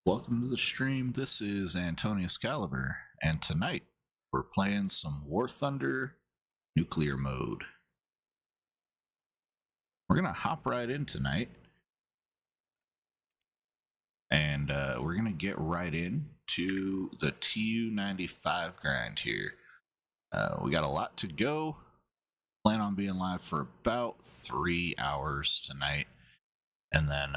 Welcome to the stream. This is Antonius Caliber, and tonight we're playing some War Thunder Nuclear Mode. We're gonna hop right in tonight, and we're gonna get right into the Tu95 grind here. We got a lot to go. Plan on being live for about 3 hours tonight, and then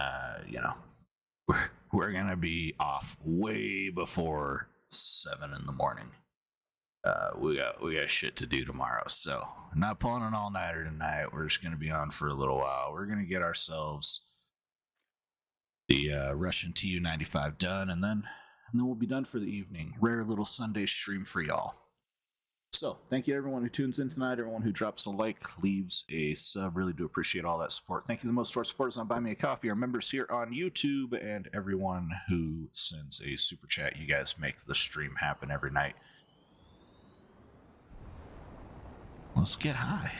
we're gonna be off way before 7 in the morning. We got shit to do tomorrow, so not pulling an all-nighter tonight. We're just gonna be on for a little while. We're gonna get ourselves the Russian Tu95 done, and then we'll be done for the evening. Rare little Sunday stream for y'all. So thank you everyone who tunes in tonight, everyone who drops a like, leaves a sub. Really do appreciate all that support. Thank you the most to our supporters on Buy Me a Coffee, our members here on YouTube, and everyone who sends a super chat. You guys make the stream happen every night. Let's get high.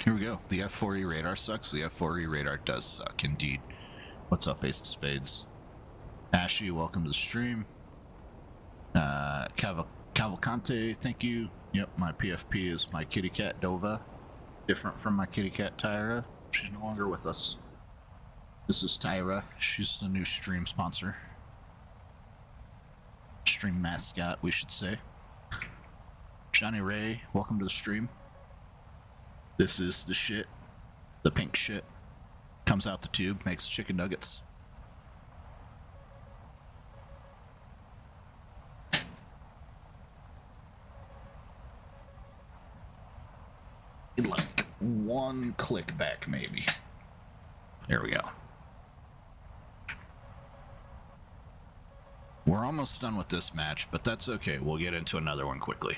Here we go. The F4E radar sucks. The F4E radar does suck, indeed. What's up, Ace of Spades? Ashy, welcome to the stream. Cavalcante, thank you. Yep, my PFP is my kitty cat Dova. Different from my kitty cat Tyra. She's no longer with us. This is Tyra. She's the new stream sponsor. Stream mascot, we should say. Johnny Ray, welcome to the stream. This is the shit. The pink shit. Comes out the tube, makes chicken nuggets. Like one click back, maybe. There we go. We're almost done with this match, but that's okay. We'll get into another one quickly.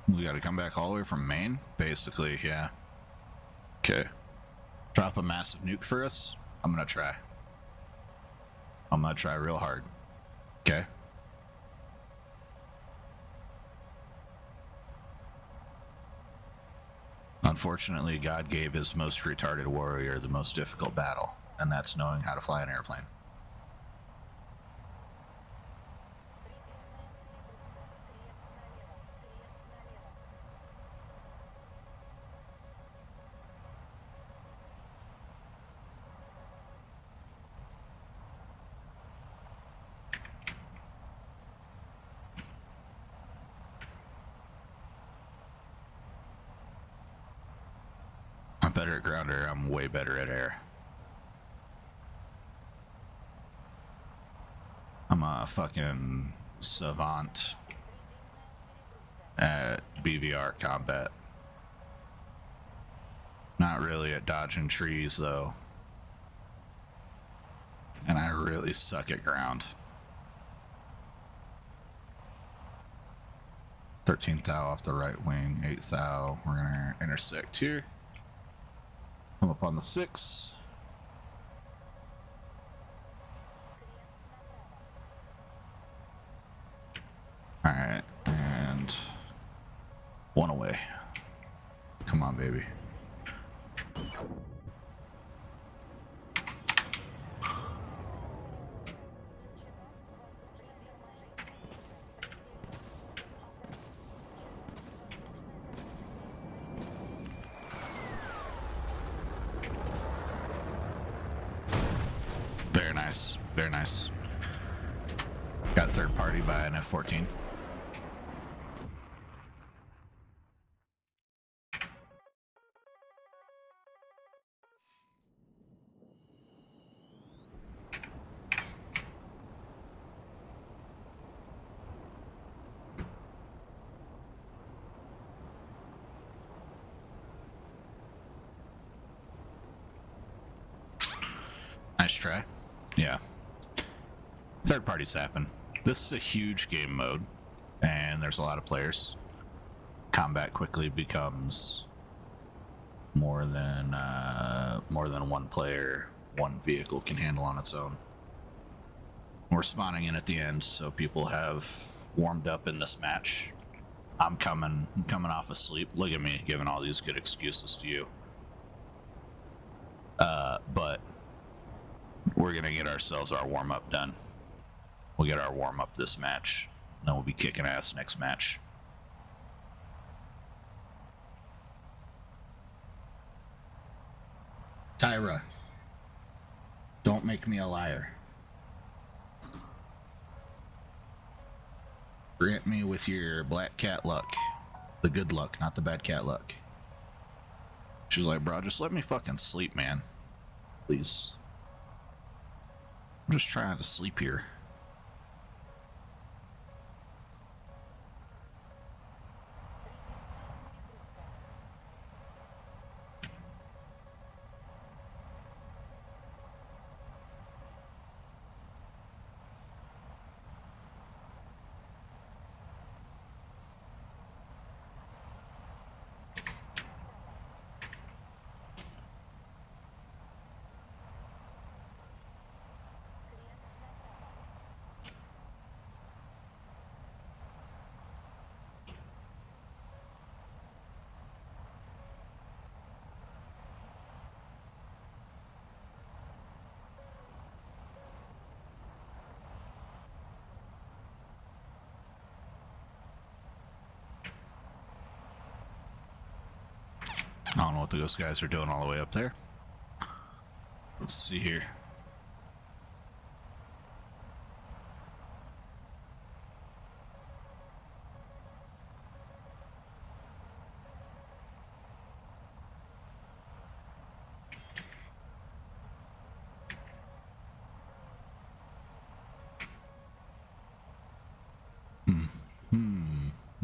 We gotta come back all the way from Maine? Basically, yeah. Okay. Drop a massive nuke for us? I'm gonna try. I'm gonna try real hard. Okay. Unfortunately, God gave his most retarded warrior the most difficult battle, and that's knowing how to fly an airplane. I'm better at ground air, I'm way better at air. I'm a fucking savant at BVR combat. Not really at dodging trees though. And I really suck at ground. 13th thou off the right wing, 8th thou. We're gonna intersect here. Come up on the 6. Alright, and one away. Come on, baby. Very nice, very nice. Got third party by an F-14. Nice try. Yeah. Third parties happen. This is a huge game mode, and there's a lot of players. Combat quickly becomes more than one player, one vehicle can handle on its own. We're spawning in at the end, so people have warmed up in this match. I'm coming off of sleep. Look at me giving all these good excuses to you. But we're gonna get ourselves our warm-up done. We'll get our warm-up this match, then we'll be kicking ass next match. Tyra, don't make me a liar. Grant me with your black cat luck. The good luck, not the bad cat luck. She's like, bro, just let me fucking sleep, man. Please. I'm just trying to sleep here. I don't know what those guys are doing all the way up there. Let's see here.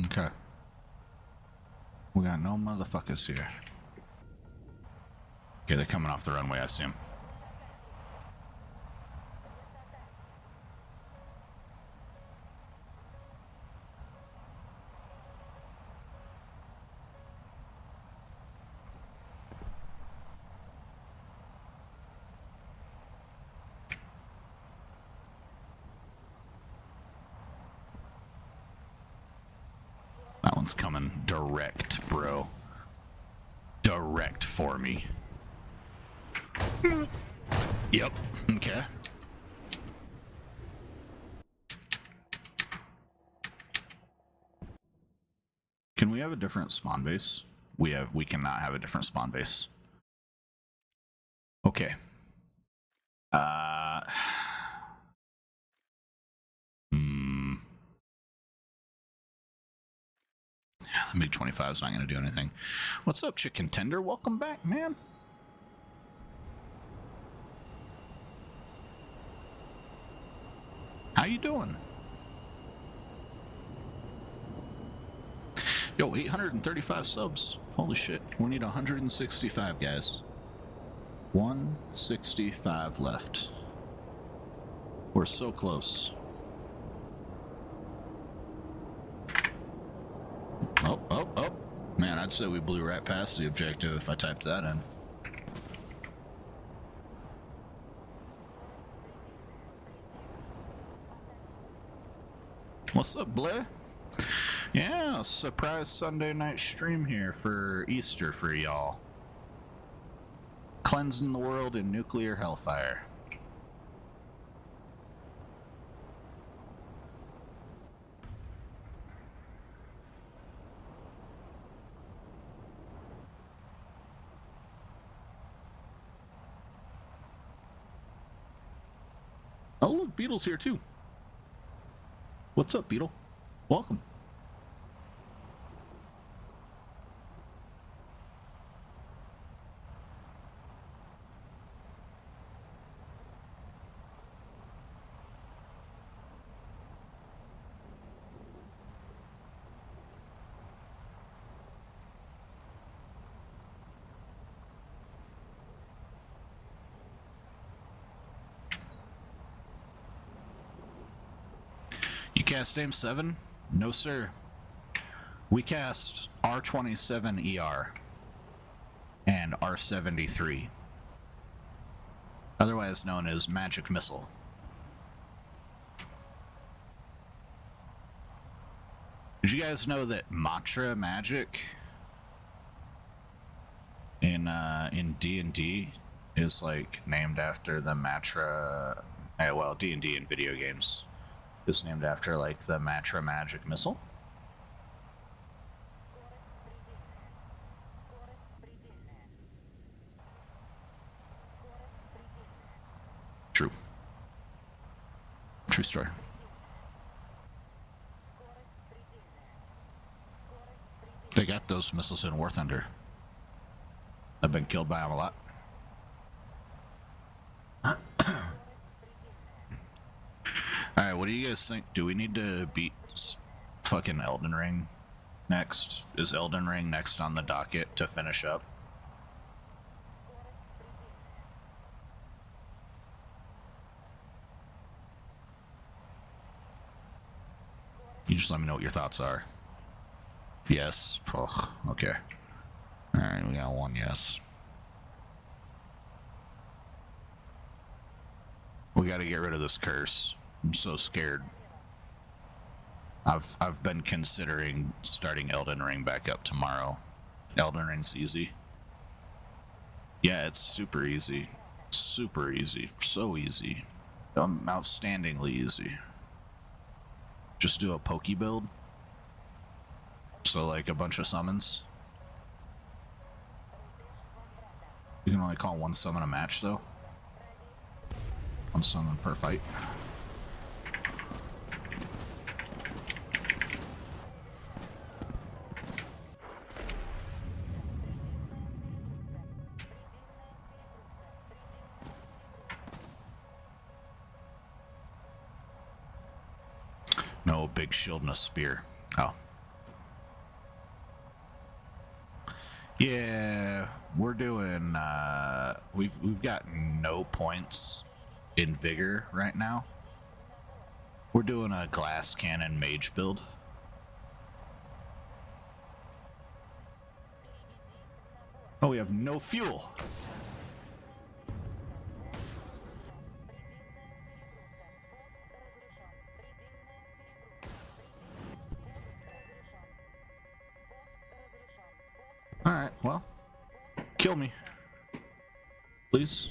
Okay. We got no motherfuckers here. Okay, they're coming off the runway, I assume. That one's coming direct, bro. Direct for me. Yep, okay. Can we have a different spawn base? We cannot have a different spawn base. Okay. The MiG-25 is not going to do anything. What's up, Chicken Tender? Welcome back, man. How you doing? Yo, 835 subs. Holy shit. We need 165, guys. 165 left. We're so close. Oh. Man, I'd say we blew right past the objective if I typed that in. What's up, Blair? Yeah, surprise Sunday night stream here for Easter for y'all. Cleansing the world in nuclear hellfire. Oh, look, Beetle's here too. What's up, Beetle? Welcome. cast Aim 7? No, sir. We cast R27ER and R73, otherwise known as Magic Missile. Did you guys know that Matra Magic in D&D is like named after the Matra? Well, D&D in video games is named after like the Matra Magic Missile. True. True story. They got those missiles in War Thunder. I've been killed by them a lot. Alright, what do you guys think? Do we need to beat fucking Elden Ring next? Is Elden Ring next on the docket to finish up? You just let me know what your thoughts are. Yes. Oh, okay. Alright, we got one yes. We gotta get rid of this curse. I'm so scared. I've been considering starting Elden Ring back up tomorrow. Elden Ring's easy. Yeah, it's super easy. Super easy. So easy. Outstandingly easy. Just do a pokey build. So like a bunch of summons. You can only call one summon a match though. One summon per fight. No, big shield and a spear. Oh. Yeah, we're doing, we've got no points in vigor right now. We're doing a glass cannon mage build. Oh, we have no fuel. Alright, well, kill me. Please.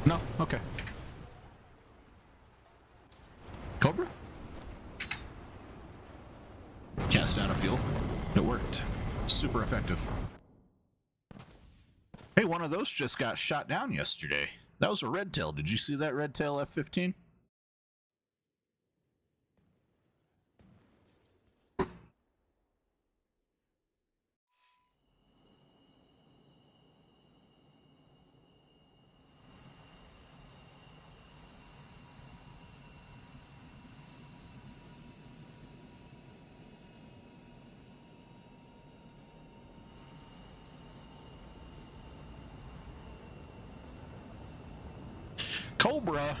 No? Okay. Cobra? Cast out of fuel. It worked. Super effective. Hey, one of those just got shot down yesterday. That was a red tail. Did you see that red tail F-15? Cobra.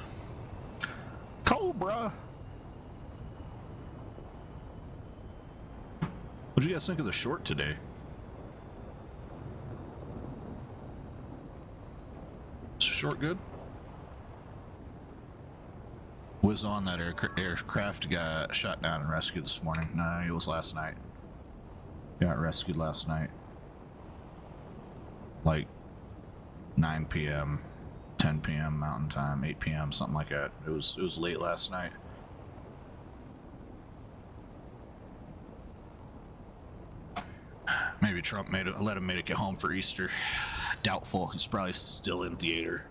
Cobra. What'd you guys think of the short today? Is short good? Was on that aircraft got shot down and rescued this morning. No, it was last night. Got rescued last night. Like 9 p.m. 10 p.m. Mountain Time, 8 p.m., something like that. It was late last night. Maybe Trump let him make it home for Easter. Doubtful. He's probably still in theater.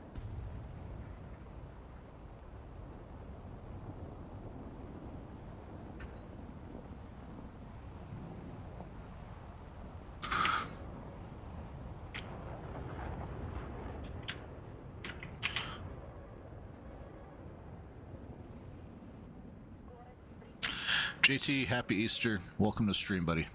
JT, happy Easter. Welcome to the stream, buddy.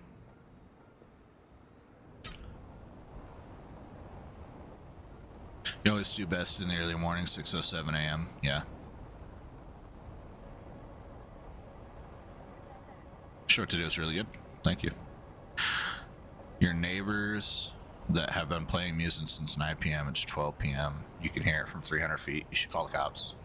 always do best in the early morning, 6:07 a.m. Yeah. Sure to do is really good. Thank you. Your neighbors that have been playing music since 9 p.m. It's 12 p.m. You can hear it from 300 feet. You should call the cops.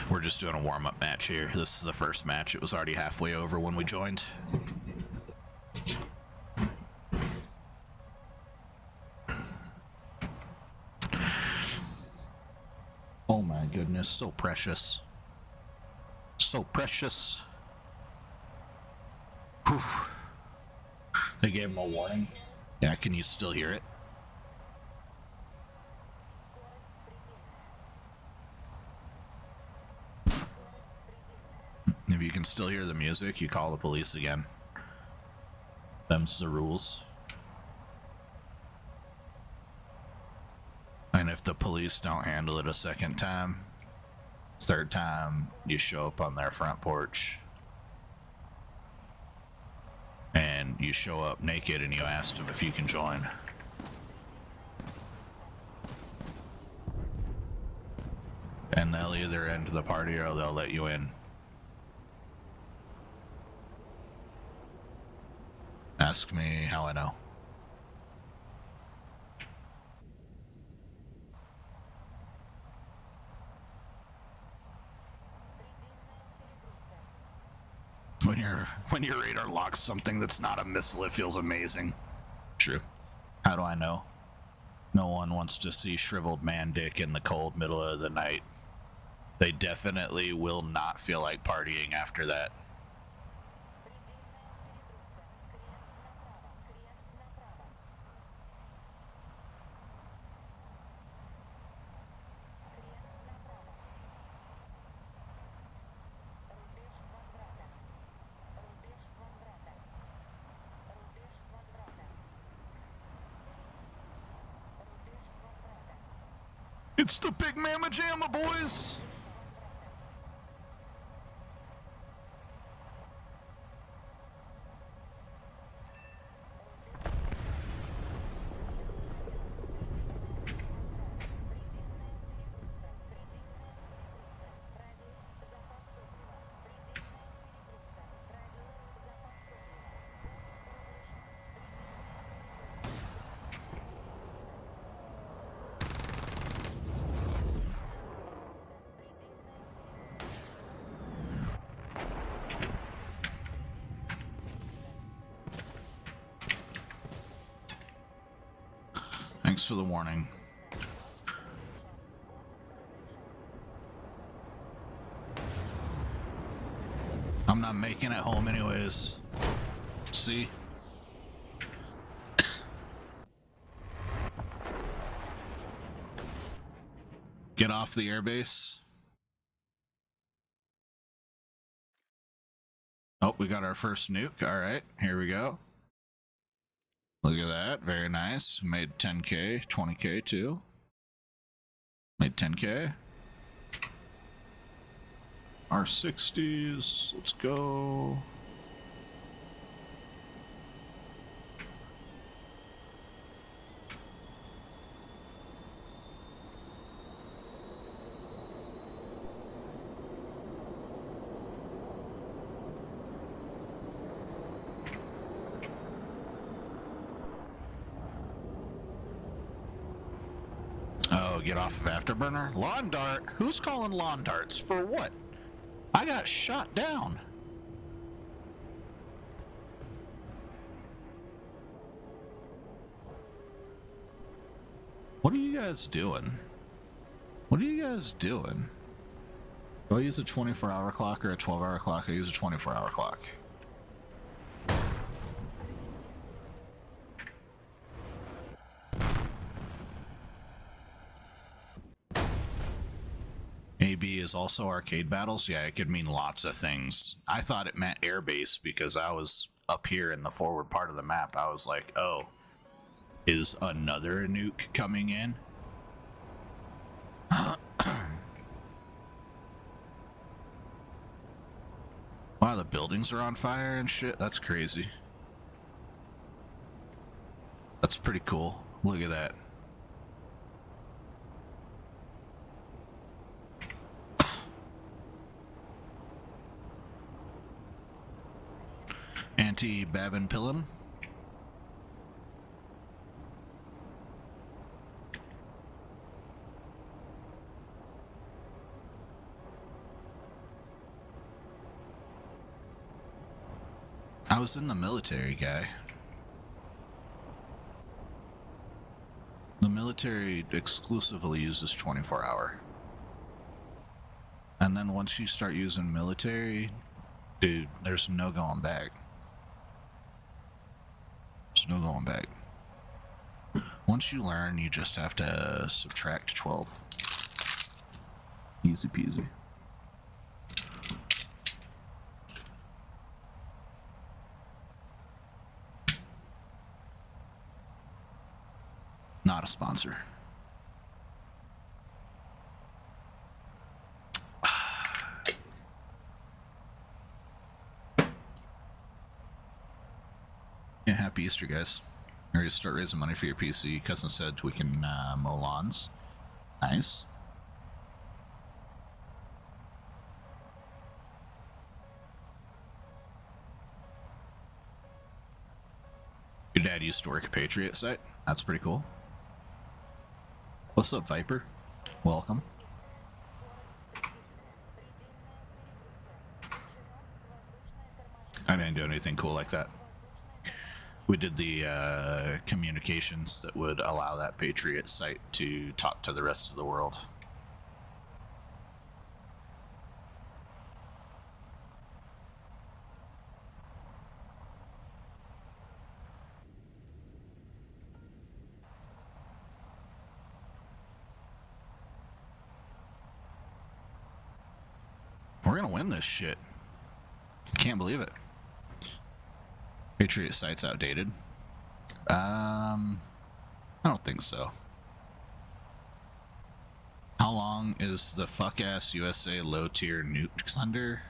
We're just doing a warm-up match here. This is the first match. It was already halfway over when we joined. Oh my goodness, so precious. So precious. Whew. They gave him a warning. Yeah, can you still hear it? If you can still hear the music, you call the police again. Them's the rules. And if the police don't handle it a second time, third time, you show up on their front porch. And you show up naked and you ask them if you can join. And they'll either end the party or they'll let you in. Ask me how I know. When your radar locks something that's not a missile, it feels amazing. True. How do I know? No one wants to see shriveled man dick in the cold middle of the night. They definitely will not feel like partying after that. It's the Big Mama Jamma, boys! Thanks for the warning. I'm not making it home anyways. See? Get off the airbase. Oh, we got our first nuke. All right, here we go. Look at that, very nice. Made 10K, 20K too. Made 10K. R60s, let's go. Get off of Afterburner. Lawn dart? Who's calling lawn darts? For what? I got shot down. What are you guys doing? What are you guys doing? Do I use a 24-hour clock or a 12-hour clock? I use a 24-hour clock. AB is also arcade battles. Yeah, it could mean lots of things. I thought it meant airbase because I was up here in the forward part of the map, I was like, oh, is another nuke coming in? Wow, the buildings are on fire and shit. That's crazy. That's pretty cool. Look at that. Anti-Babin Pillin. I was in the military, guy. The military exclusively uses 24-hour. And then once you start using military, dude, there's no going back. There's no going back. Once you learn, you just have to subtract 12. Easy peasy. Not a sponsor. Yeah, happy Easter, guys. Ready to start raising money for your PC. Cousin said we can mow lawns. Nice. Your dad used to work at Patriot site. That's pretty cool. What's up, Viper? Welcome. I didn't do anything cool like that. We did the communications that would allow that Patriot site to talk to the rest of the world. We're gonna win this shit. I can't believe it. Patriot site's outdated. I don't think so. How long is the fuck-ass USA low-tier nukes under?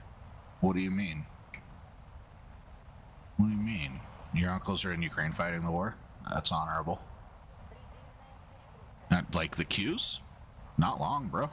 What do you mean? What do you mean? Your uncles are in Ukraine fighting the war? That's honorable. Not like the Qs? Not long, bro.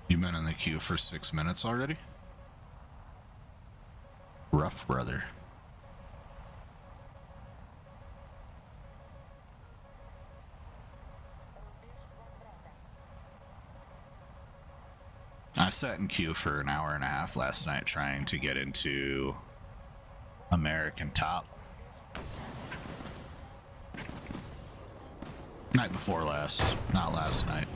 You've been in the queue for 6 minutes already? Rough, brother. I sat in queue for an hour and a half last night trying to get into American Top. Night before last, not last night.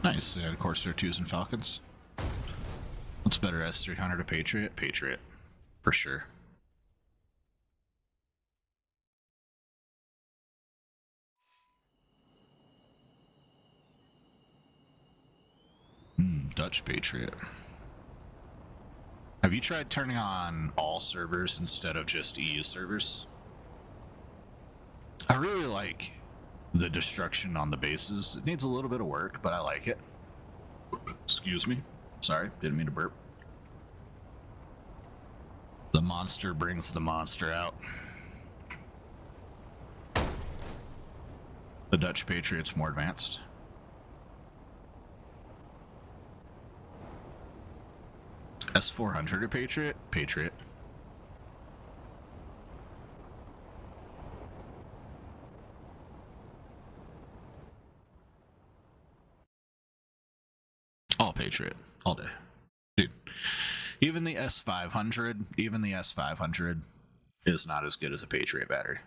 Nice, they had Corsair 2s and Falcons. What's better, S300 or Patriot? Patriot, for sure. Dutch Patriot. Have you tried turning on all servers instead of just EU servers? I really like the destruction on the bases. It needs a little bit of work, but I like it. Excuse me. Sorry, didn't mean to burp. The monster brings the monster out. The Dutch Patriot's more advanced. S400 or Patriot? Patriot. All Patriot. All day. Dude, even the S500 is not as good as a Patriot battery.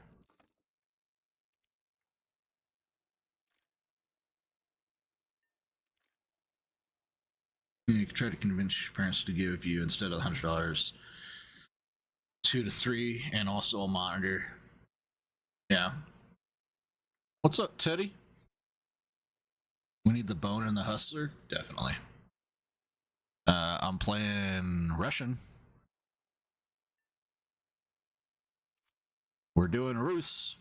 You can try to convince your parents to give you, instead of $100, 2 to 3, and also a monitor. Yeah. What's up, Teddy? We need the bone and the hustler? Definitely. I'm playing Russian. We're doing Rus.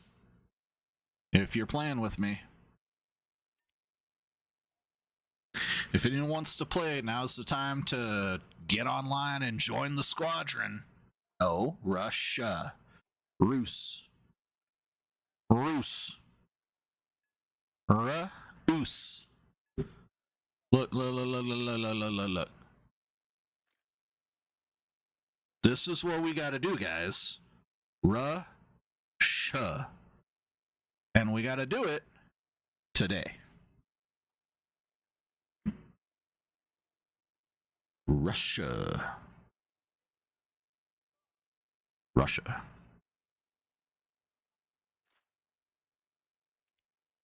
If you're playing with me. If anyone wants to play, now's the time to get online and join the squadron. Oh, Russia. Rus. Rus. Rus. Look. This is what we gotta do, guys. Russia. And we gotta do it today. Russia.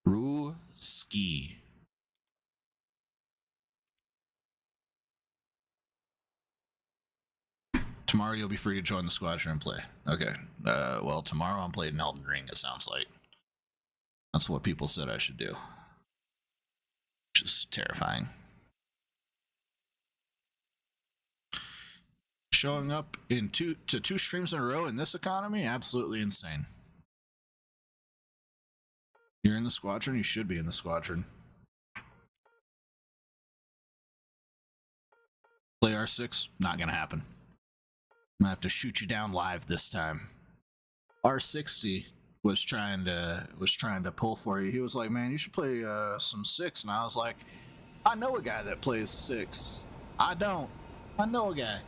Ruski. Tomorrow you'll be free to join the squadron and play. Okay. Well, tomorrow I'm playing Elden Ring, it sounds like. That's what people said I should do. Which is terrifying. Showing up in two streams in a row in this economy? Absolutely insane. You're in the squadron? You should be in the squadron. Play R6? Not gonna happen. I'm gonna have to shoot you down live this time. R60 was trying to pull for you. He was like, man, you should play some 6. And I was like, I know a guy that plays 6. I don't. I know a guy.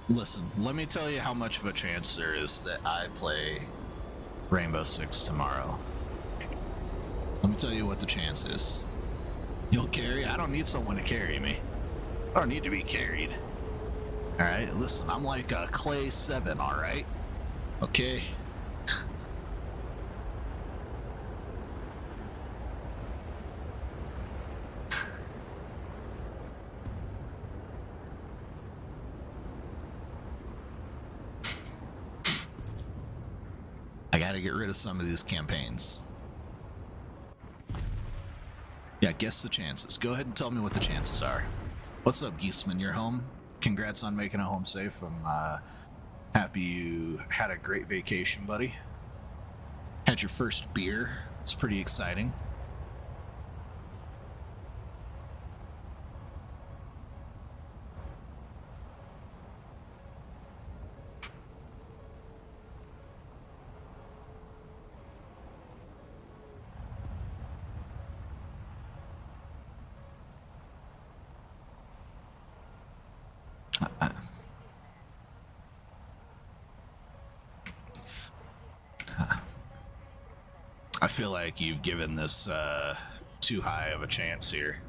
Listen, let me tell you how much of a chance there is that I play Rainbow Six tomorrow. Let me tell you what the chance is. You'll carry? I don't need someone to carry me. I don't need to be carried. Alright, listen, I'm like a Clay 7, alright? Okay? I gotta get rid of some of these campaigns. Yeah, guess the chances. Go ahead and tell me what the chances are. What's up, Geeseman? You're home? Congrats on making it home safe. I'm happy you had a great vacation, buddy. Had your first beer. It's pretty exciting. I feel like you've given this too high of a chance here.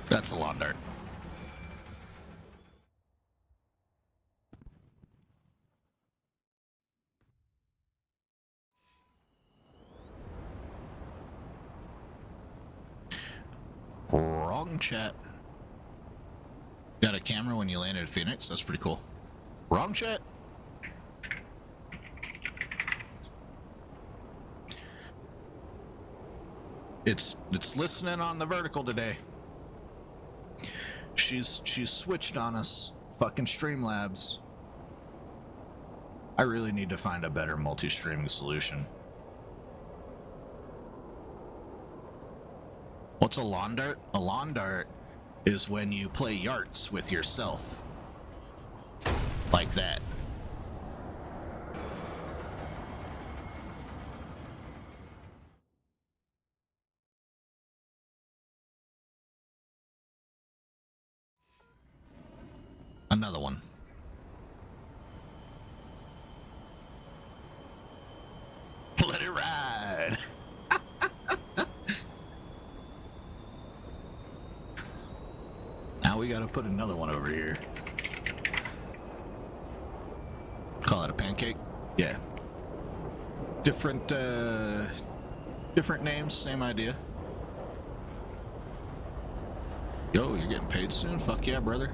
That's a lawn dart. Wrong chat. Got a camera when you landed at Phoenix? That's pretty cool. Wrong chat. It's listening on the vertical today. She's switched on us fucking Streamlabs. I really need to find a better multi-streaming solution. What's a lawn dart? A lawn dart is when you play yarts with yourself. Like that. Another one. Let it ride. Now we gotta put another one over here. Call it a pancake? Yeah. Different names, same idea. Yo, you're getting paid soon? Fuck yeah, brother.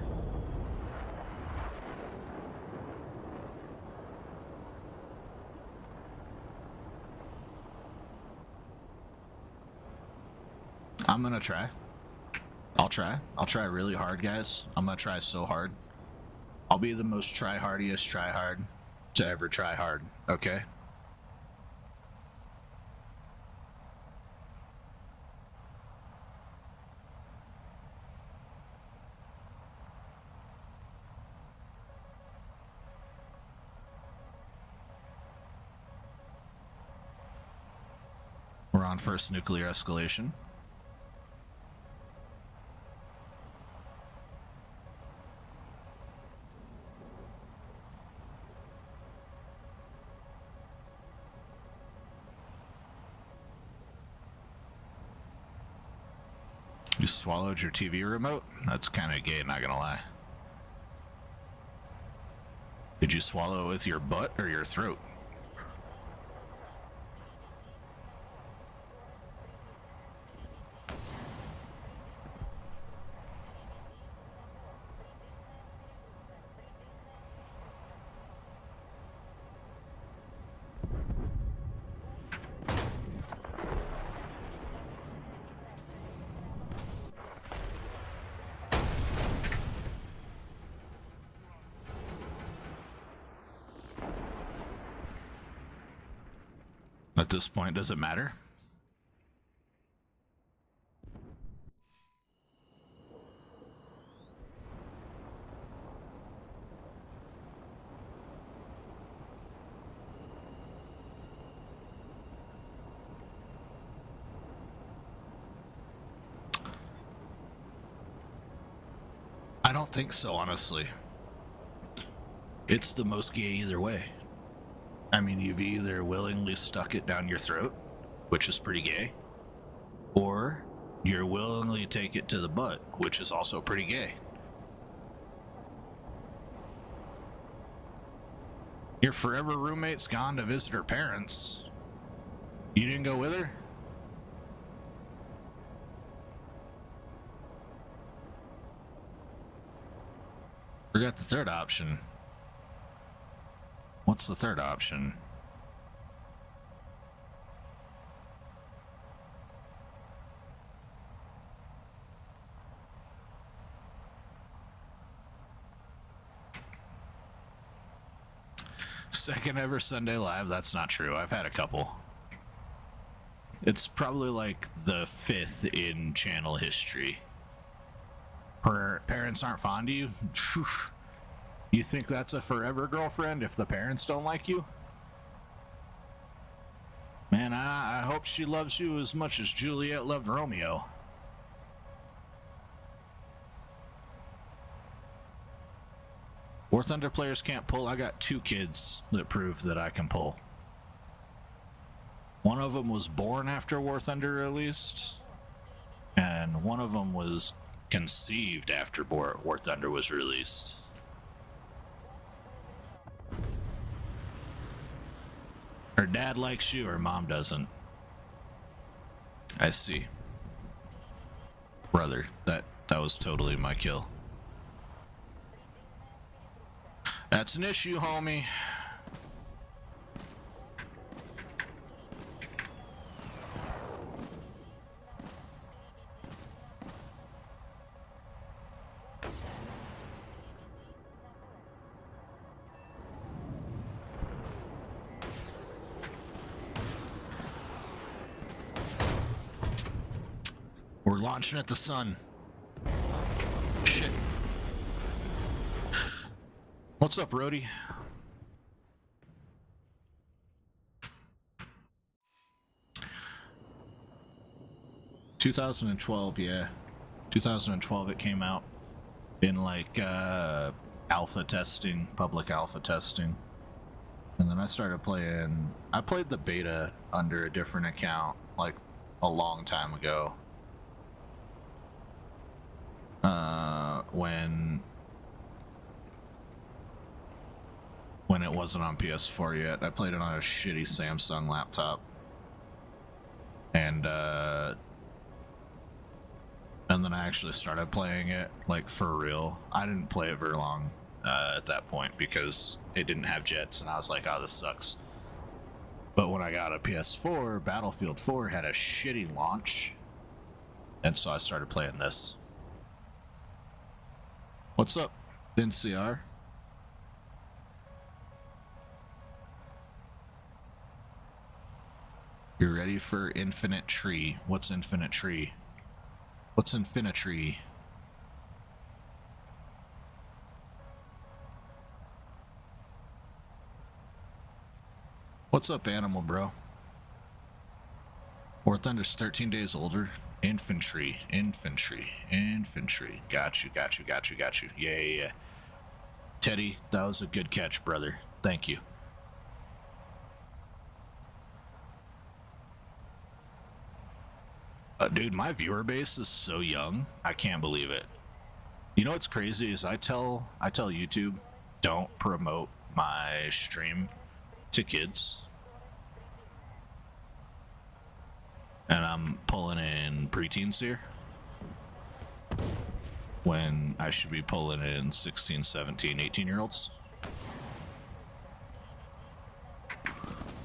I'm gonna try. I'll try really hard, guys. I'm gonna try so hard. I'll be the most try-hardiest try-hard to ever try hard, okay? We're on first nuclear escalation. You swallowed your TV remote? That's kind of gay, not gonna lie. Did you swallow it with your butt or your throat? At this point, does it matter? I don't think so, honestly. It's the most gay either way. I mean, you've either willingly stuck it down your throat, which is pretty gay, or you're willingly take it to the butt, which is also pretty gay. Your forever roommate's gone to visit her parents. You didn't go with her? Forgot the third option. What's the third option? Second ever Sunday Live? That's not true. I've had a couple. It's probably like the 5th in channel history. Parents aren't fond of you? You think that's a forever girlfriend if the parents don't like you? Man, I hope she loves you as much as Juliet loved Romeo. War Thunder players can't pull. I got 2 kids that prove that I can pull. One of them was born after War Thunder released, and one of them was conceived after War Thunder was released. Her dad likes you, her mom doesn't. I see. Brother, that was totally my kill. That's an issue, homie. We're launching at the sun. Shit. What's up, Rhodey? ...2012, yeah. 2012 it came out. In like, alpha testing, public alpha testing. And then I started playing... I played the beta under a different account, like, a long time ago. When it wasn't on PS4 yet. I played it on a shitty Samsung laptop. And then I actually started playing it, like, for real. I didn't play it very long at that point because it didn't have jets, and I was like, oh, this sucks. But when I got a PS4, Battlefield 4 had a shitty launch, and so I started playing this. What's up, NCR? You're ready for Infinite Tree. What's Infinite Tree? What's Infinity? What's up, Animal Bro? War Thunder's 13 days older. Infantry. Got you. Yeah. Teddy, that was a good catch, brother. Thank you. Dude, my viewer base is so young. I can't believe it. You know what's crazy is I tell YouTube, don't promote my stream to kids. And I'm pulling in preteens here. When I should be pulling in 16, 17, 18-year-olds.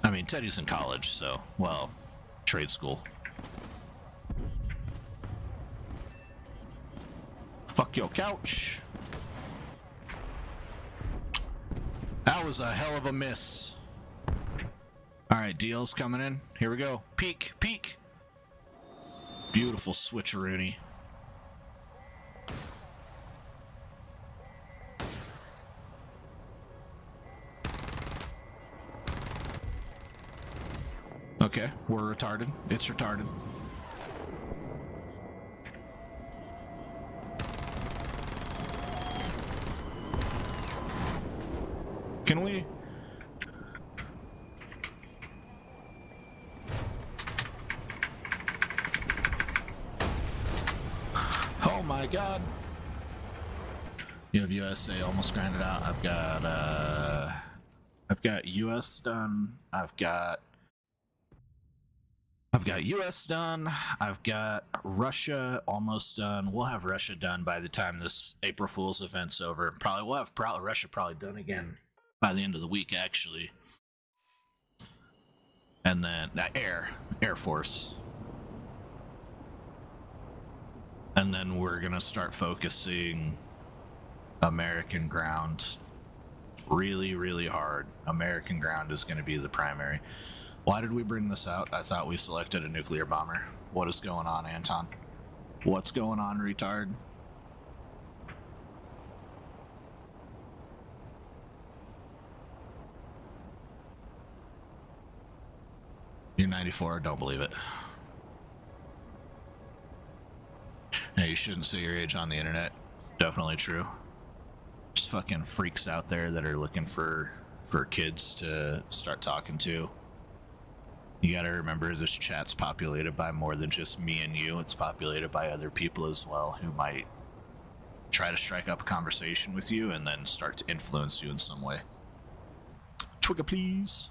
I mean, Teddy's in college, so, well, trade school. Fuck your couch. That was a hell of a miss. Alright, DL's coming in. Here we go. Peek. Beautiful switcheroony. Okay, we're retarded. It's retarded. Can we? Oh my god. You have USA almost grinded out. I've got US done. I've got US done. I've got Russia almost done. We'll have Russia done by the time this April Fool's event's over. We'll have Russia done again by the end of the week, actually. And then Air Force. And then we're gonna start focusing American ground really, really hard. American ground is gonna be the primary. Why did we bring this out? I thought we selected a nuclear bomber. What is going on, Anton? What's going on, retard? You're 94, don't believe it. Yeah, you shouldn't say your age on the internet. Definitely true. There's fucking freaks out there that are looking for kids to start talking to. You gotta remember this chat's populated by more than just me and you. It's populated by other people as well who might try to strike up a conversation with you and then start to influence you in some way. Trigger, please.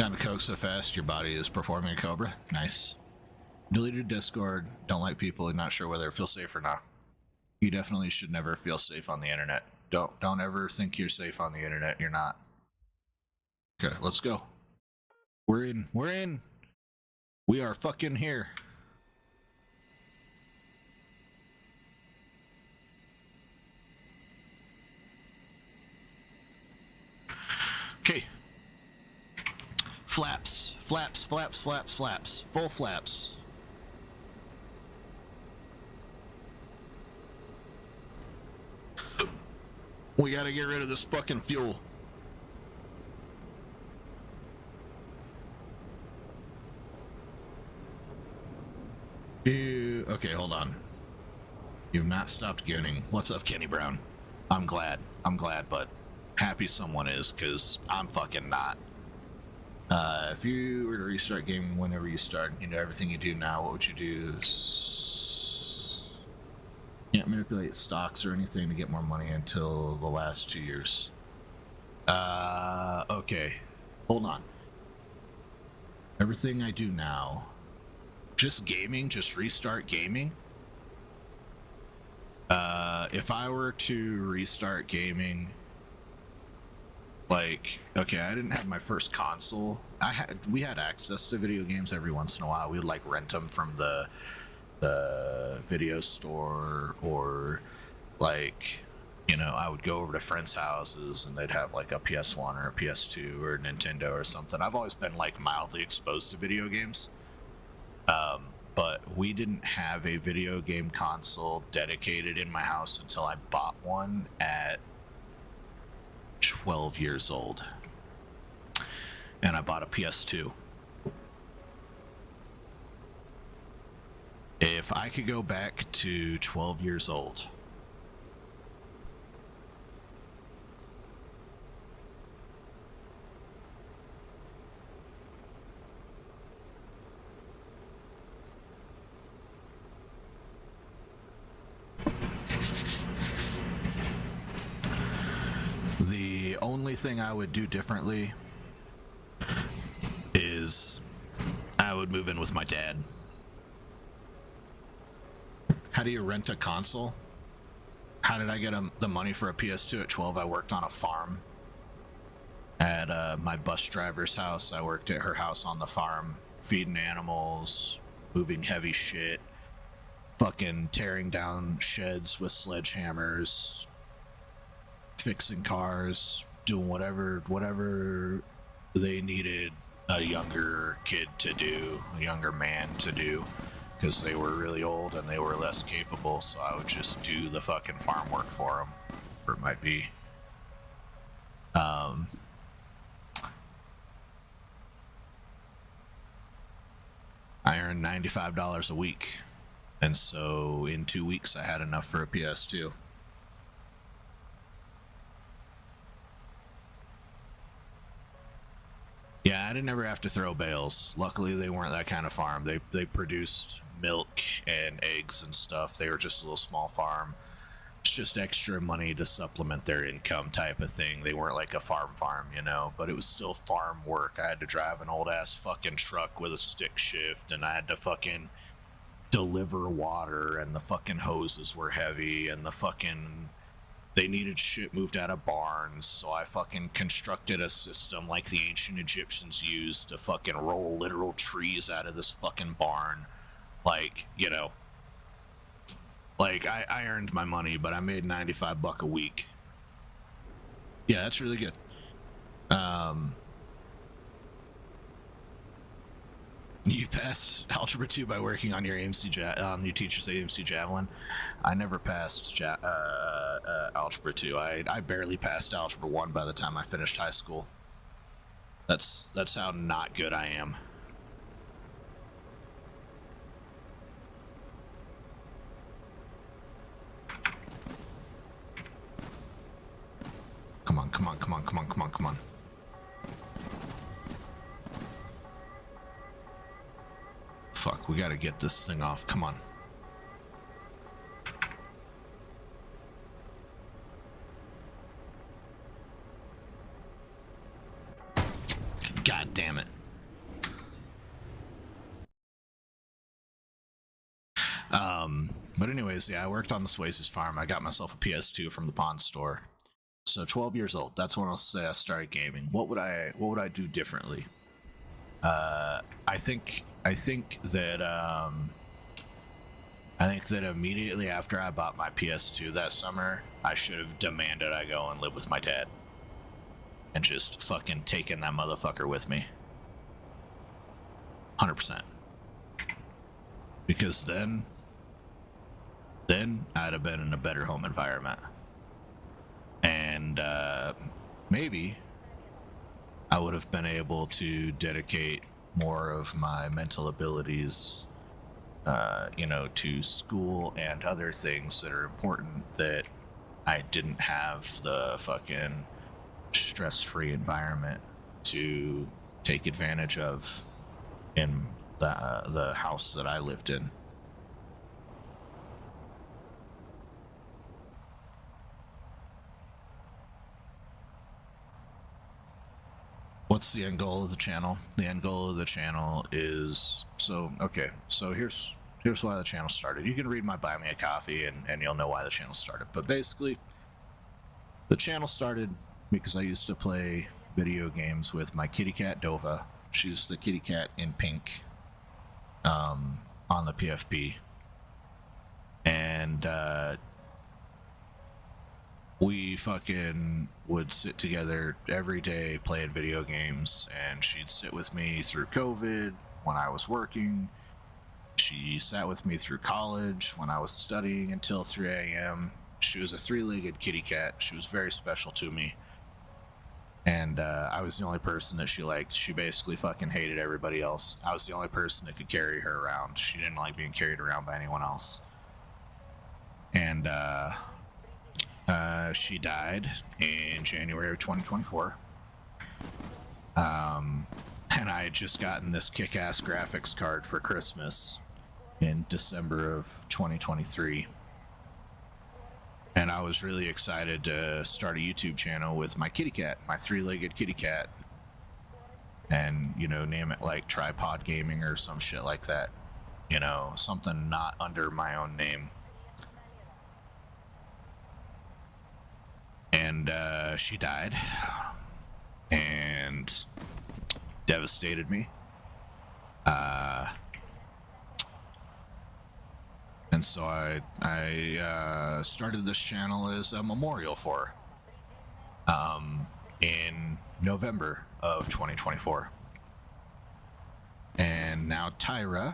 Down to coke so fast, your body is performing a cobra. Nice. Deleted Discord. Don't like people. Not sure whether it feels safe or not. You definitely should never feel safe on the internet. Don't ever think you're safe on the internet. You're not. Okay, let's go. We're in. We're in. We are fucking here. Okay. Flaps. Flaps, flaps, flaps, flaps. Full flaps. We gotta get rid of this fucking fuel. Okay, hold on. You've not stopped gooning. What's up, Kenny Brown? I'm glad, but happy someone is, because I'm fucking not. If you were to restart gaming whenever you start, you know everything you do now, what would you do? Can't manipulate stocks or anything to get more money until the last 2 years. Okay. Hold on. Everything I do now, just gaming, just restart gaming. If I were to restart gaming, like, okay, I didn't have my first console. We had access to video games every once in a while. We would like rent them from the video store, or like, you know, I would go over to friends' houses and they'd have like a PS1 or a PS2 or a Nintendo or something. I've always been like mildly exposed to video games. But we didn't have a video game console dedicated in my house until I bought one at 12 years old. And I bought a PS2. If I could go back to 12 years old, the only thing I would do differently is I would move in with my dad. How do you rent a console? How did I get the money for a PS2 at 12? I worked on a farm at my bus driver's house. I worked at her house on the farm, feeding animals, moving heavy shit, fucking tearing down sheds with sledgehammers, fixing cars, doing whatever they needed a younger kid to do, a younger man to do, because they were really old and they were less capable. So I would just do the fucking farm work for them, or it might be. I earned $95 a week, and so in 2 weeks I had enough for a PS2. Yeah, I didn't ever have to throw bales. Luckily, they weren't that kind of farm. They produced milk and eggs and stuff. They were just a little small farm. It's just extra money to supplement their income type of thing. They weren't like a farm, you know, but it was still farm work. I had to drive an old ass fucking truck with a stick shift, and I had to fucking deliver water, and the fucking hoses were heavy, and the fucking... they needed shit moved out of barns, so I fucking constructed a system like the ancient Egyptians used to fucking roll literal trees out of this fucking barn. Like, you know, like I earned my money, but I made $95 a week. Yeah, that's really good. You passed Algebra 2 by working on your your teacher's AMC Javelin. I never passed Algebra 2. I barely passed Algebra 1 by the time I finished high school. That's how not good I am. Come on, come on, come on, come on, come on, come on. Fuck, we gotta get this thing off. Come on. God damn it. But anyways, yeah, I worked on the Swayze's farm. I got myself a PS2 from the pawn store. So 12 years old. That's when I'll say I started gaming. What would I do differently? I think that immediately after I bought my PS2 that summer, I should have demanded I go and live with my dad. And just fucking taken that motherfucker with me. 100%. Because then I'd have been in a better home environment. And maybe I would have been able to dedicate more of my mental abilities, to school and other things that are important that I didn't have the fucking stress-free environment to take advantage of in the house that I lived in. What's the end goal of the channel? The end goal of the channel is so here's why the channel started. You can read my Buy Me a Coffee and you'll know why the channel started. But basically, the channel started because I used to play video games with my kitty cat Dova. She's the kitty cat in pink on the PFP. And we fucking would sit together every day playing video games, and she'd sit with me through COVID when I was working. She sat with me through college when I was studying until 3 a.m. She was a three-legged kitty cat. She was very special to me. And I was the only person that she liked. She basically fucking hated everybody else. I was the only person that could carry her around. She didn't like being carried around by anyone else. And she died in January of 2024. And I had just gotten this kick-ass graphics card for Christmas in December of 2023. And I was really excited to start a YouTube channel with my kitty cat, my three-legged kitty cat. And, name it like Tripod Gaming or some shit like that. Something not under my own name. And she died. And devastated me. And so I started this channel as a memorial for her in November of 2024. And now Tyra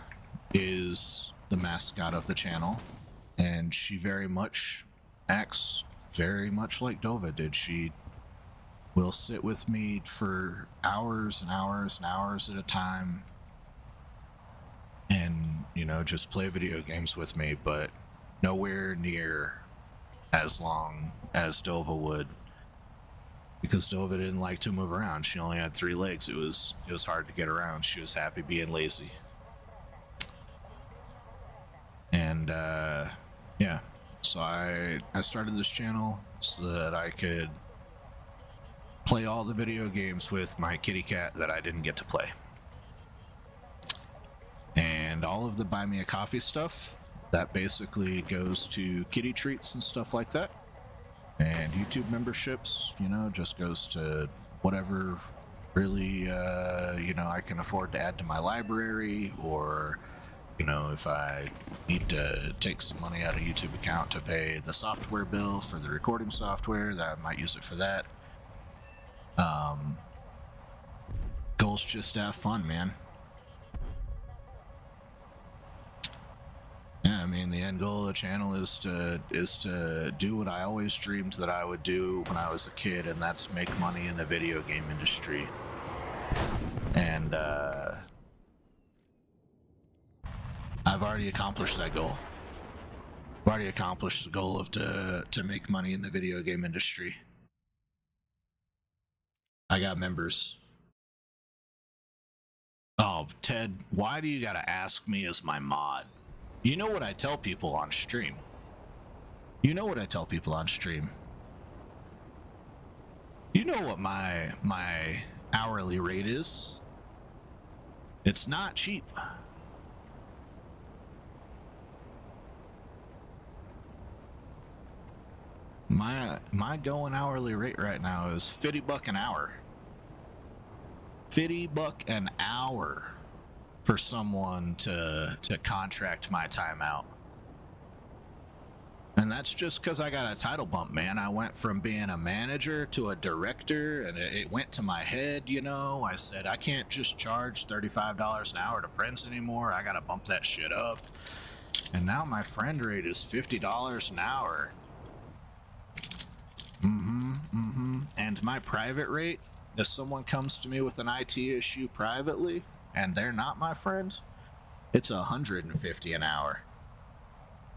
is the mascot of the channel, and she very much acts very much like Dova did. She will sit with me for hours and hours and hours at a time and, just play video games with me, but nowhere near as long as Dova would, because Dova didn't like to move around. She only had 3 legs. It was hard to get around. She was happy being lazy. And yeah, so I started this channel so that I could play all the video games with my kitty cat that I didn't get to play. And all of the Buy Me a Coffee stuff, that basically goes to kitty treats and stuff like that. And YouTube memberships, just goes to whatever really, I can afford to add to my library, or, if I need to take some money out of YouTube account to pay the software bill for the recording software, that I might use it for that. Goals just to have fun, man. Yeah, I mean, the end goal of the channel is to do what I always dreamed that I would do when I was a kid, and that's make money in the video game industry. And I've already accomplished that goal. I've already accomplished the goal of to make money in the video game industry. I got members. Oh, Ted, why do you gotta ask me as my mod? You know what I tell people on stream. You know what I tell people on stream. You know what my hourly rate is. It's not cheap. My going hourly rate right now is $50 an hour. $50 an hour for someone to contract my time out. And that's just because I got a title bump, man. I went from being a manager to a director, and it went to my head, you know. I said, I can't just charge $35 an hour to friends anymore. I got to bump that shit up. And now my friend rate is $50 an hour. And my private rate, if someone comes to me with an IT issue privately, and they're not my friend, it's $150 an hour.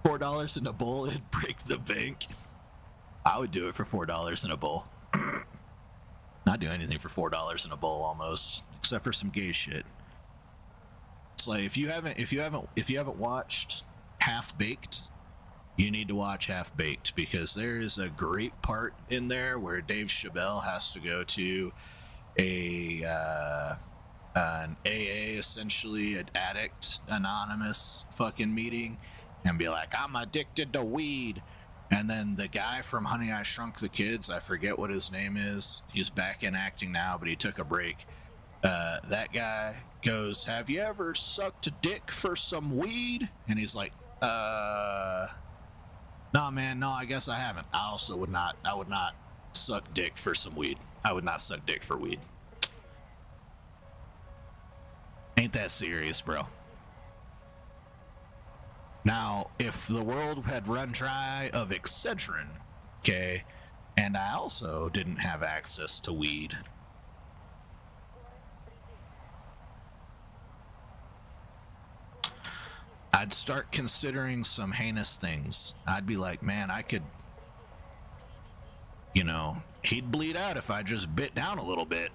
$4 in a bowl, it'd break the bank. I would do it for $4 in a bowl. Not do anything for $4 in a bowl almost, except for some gay shit. It's like if you haven't watched Half Baked, you need to watch Half Baked, because there is a great part in there where Dave Chappelle has to go to an AA, essentially an addict anonymous fucking meeting, and be like, I'm addicted to weed. And then the guy from Honey, I Shrunk the Kids, I forget what his name is, he's back in acting now, but he took a break. That guy goes, have you ever sucked a dick for some weed? And he's like, no man, no, I guess I haven't. I would not suck dick for some weed. I would not suck dick for weed. Ain't that serious, bro. Now, if the world had run dry of Excedrin, okay, and I also didn't have access to weed, I'd start considering some heinous things. I'd be like, man, I could, you know, he'd bleed out if I just bit down a little bit.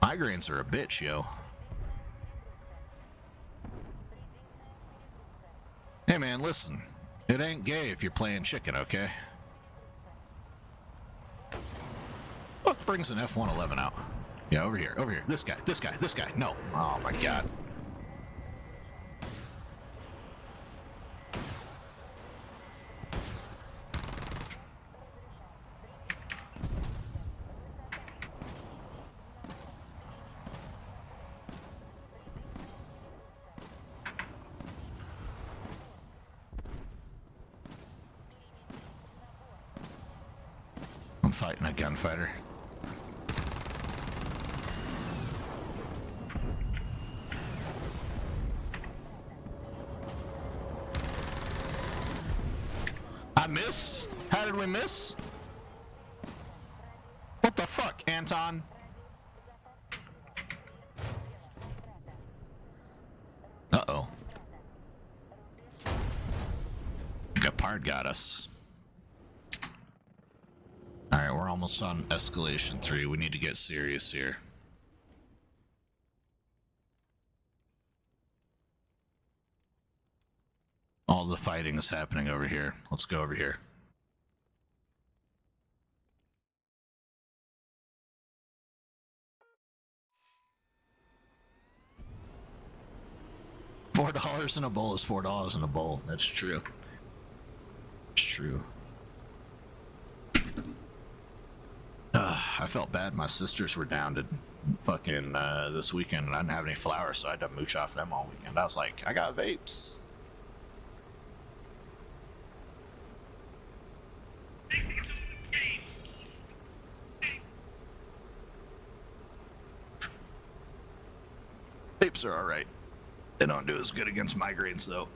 Migraines are a bitch, yo. Hey man, listen. It ain't gay if you're playing chicken, okay? What brings an F-111 out? Yeah, over here, over here. This guy. No. Oh my god. I'm fighting a gunfighter. I missed? How did we miss? What the fuck, Anton? Uh-oh. Gepard got us. Alright, we're almost on escalation 3. We need to get serious here. All the fighting is happening over here. Let's go over here. $4 in a bowl is $4 in a bowl. That's true. It's true. I felt bad. My sisters were down to fucking this weekend, and I didn't have any flour, so I had to mooch off them all weekend. I was like, I got vapes. Vapes are alright. They don't do as good against migraines, though.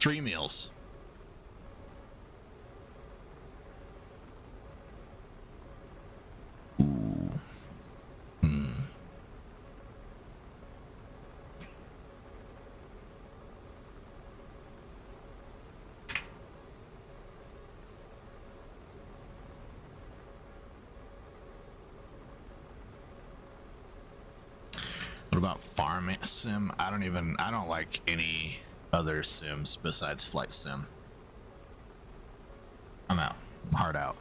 3 meals. Ooh. What about farm sim? I don't like any other sims besides flight sim. I'm out. I'm hard out.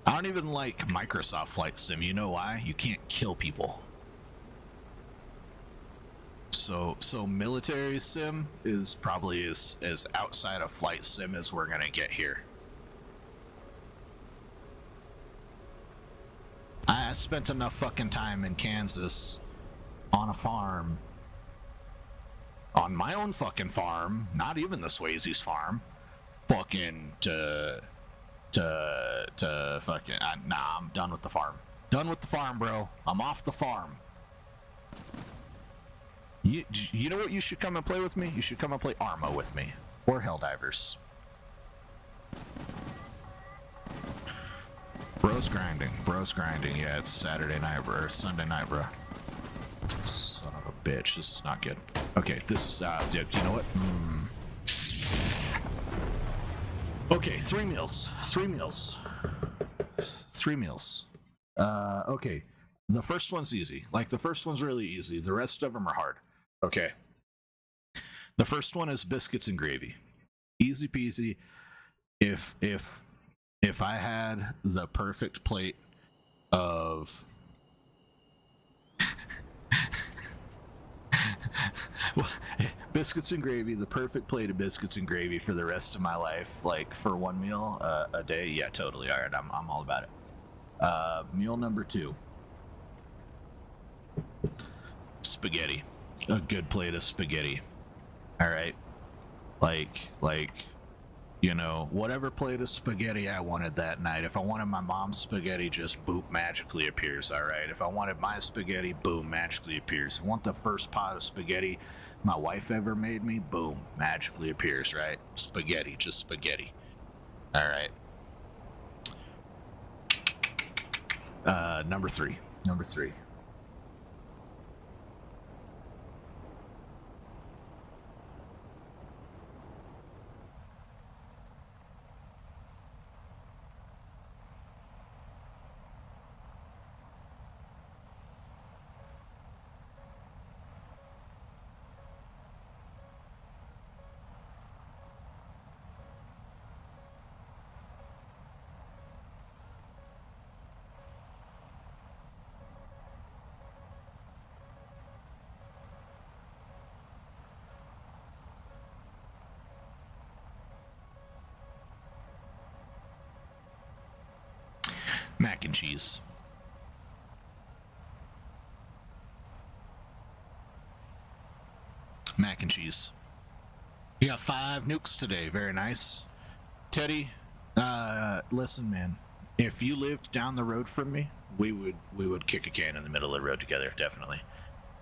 I don't even like Microsoft Flight Sim. You know why? You can't kill people. So military sim is probably as outside of flight sim as we're gonna get here. I spent enough fucking time in Kansas on a farm, on my own fucking farm, not even the Swayze's farm, fucking to fucking, nah, I'm done with the farm. Done with the farm, bro. I'm off the farm. You know what you should come and play with me? You should come and play Arma with me. Or Helldivers. Bros grinding. Yeah, it's Saturday night, bro. Or Sunday night, bro. Son of a bitch. This is not good. Okay, this is, you know what? Okay, 3 meals. Okay. The first one's easy. Like, the first one's really easy. The rest of them are hard. Okay. The first one is biscuits and gravy. Easy peasy. If I had the perfect plate of biscuits and gravy, the perfect plate of biscuits and gravy for the rest of my life, like for one meal a day, yeah, totally. All right, I'm all about it. Meal number 2. Spaghetti. A good plate of spaghetti. All right. Like, you know, whatever plate of spaghetti I wanted that night. If I wanted my mom's spaghetti, just boop, magically appears. All right. If I wanted my spaghetti, boom, magically appears. If I want the first pot of spaghetti my wife ever made me, boom, magically appears, right? Spaghetti, just spaghetti. All right. Number three. Mac and cheese. Mac and cheese. You got 5 nukes today. Very nice. Teddy, listen, man. If you lived down the road from me, we would kick a can in the middle of the road together, definitely.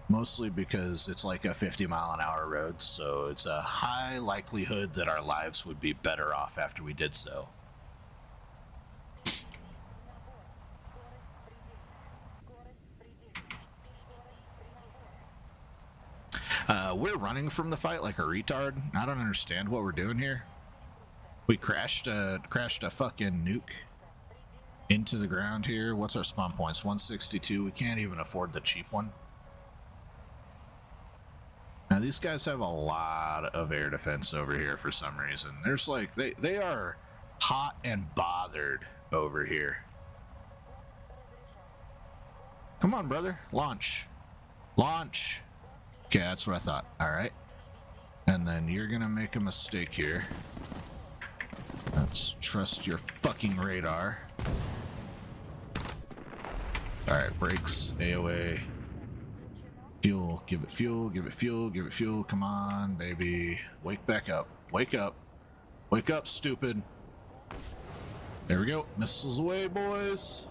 Mostly because it's like a 50-mile-an-hour road, so it's a high likelihood that our lives would be better off after we did so. We're running from the fight like a retard. I don't understand what we're doing here. We crashed a fucking nuke into the ground here. What's our spawn points? 162. We can't even afford the cheap one. Now these guys have a lot of air defense over here for some reason. There's like they are hot and bothered over here. Come on, brother. Launch. Okay, that's what I thought. All right. And then you're gonna make a mistake here. Let's trust your fucking radar. All right, brakes, AOA. Fuel, give it fuel. Come on, baby. Wake back up. Wake up, stupid. There we go. Missiles away, boys.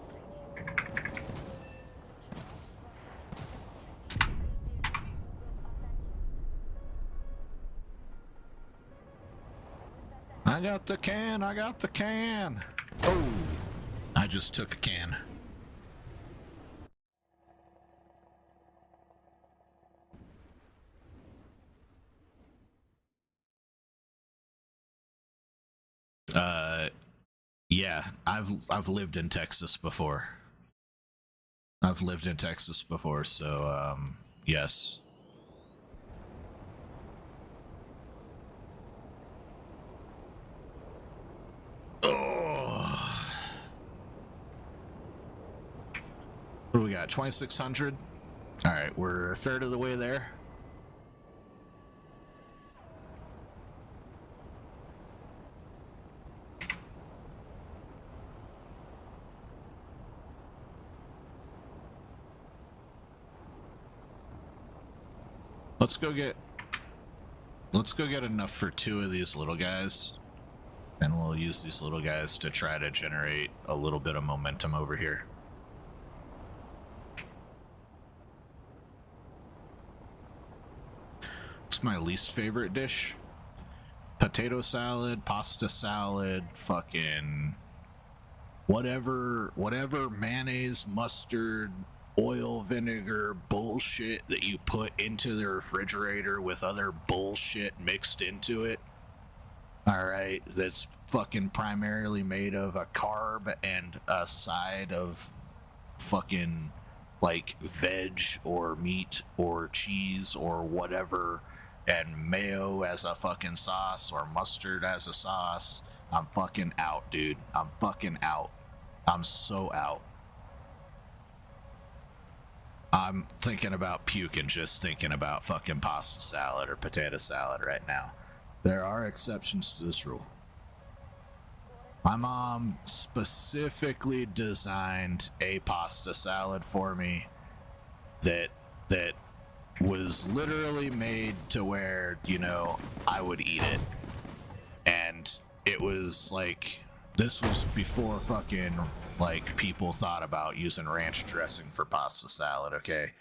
got the can, I got the can. Oh, I just took a can. Yeah, I've lived in Texas before. I've lived in Texas before, so yes. Oh. What do we got? 2,600. All right, we're a third of the way there. Let's go get enough for 2 of these little guys, and we'll use these little guys to try to generate a little bit of momentum over here. It's my least favorite dish. Potato salad, pasta salad, fucking whatever mayonnaise, mustard, oil, vinegar bullshit that you put into the refrigerator with other bullshit mixed into it. All right, that's fucking primarily made of a carb and a side of fucking like veg or meat or cheese or whatever, and mayo as a fucking sauce or mustard as a sauce. I'm fucking out, dude. I'm fucking out. I'm so out. I'm thinking about puking just thinking about fucking pasta salad or potato salad right now. There are exceptions to this rule. My mom specifically designed a pasta salad for me that was literally made to where, you know, I would eat it. And it was like, this was before fucking like people thought about using ranch dressing for pasta salad, okay?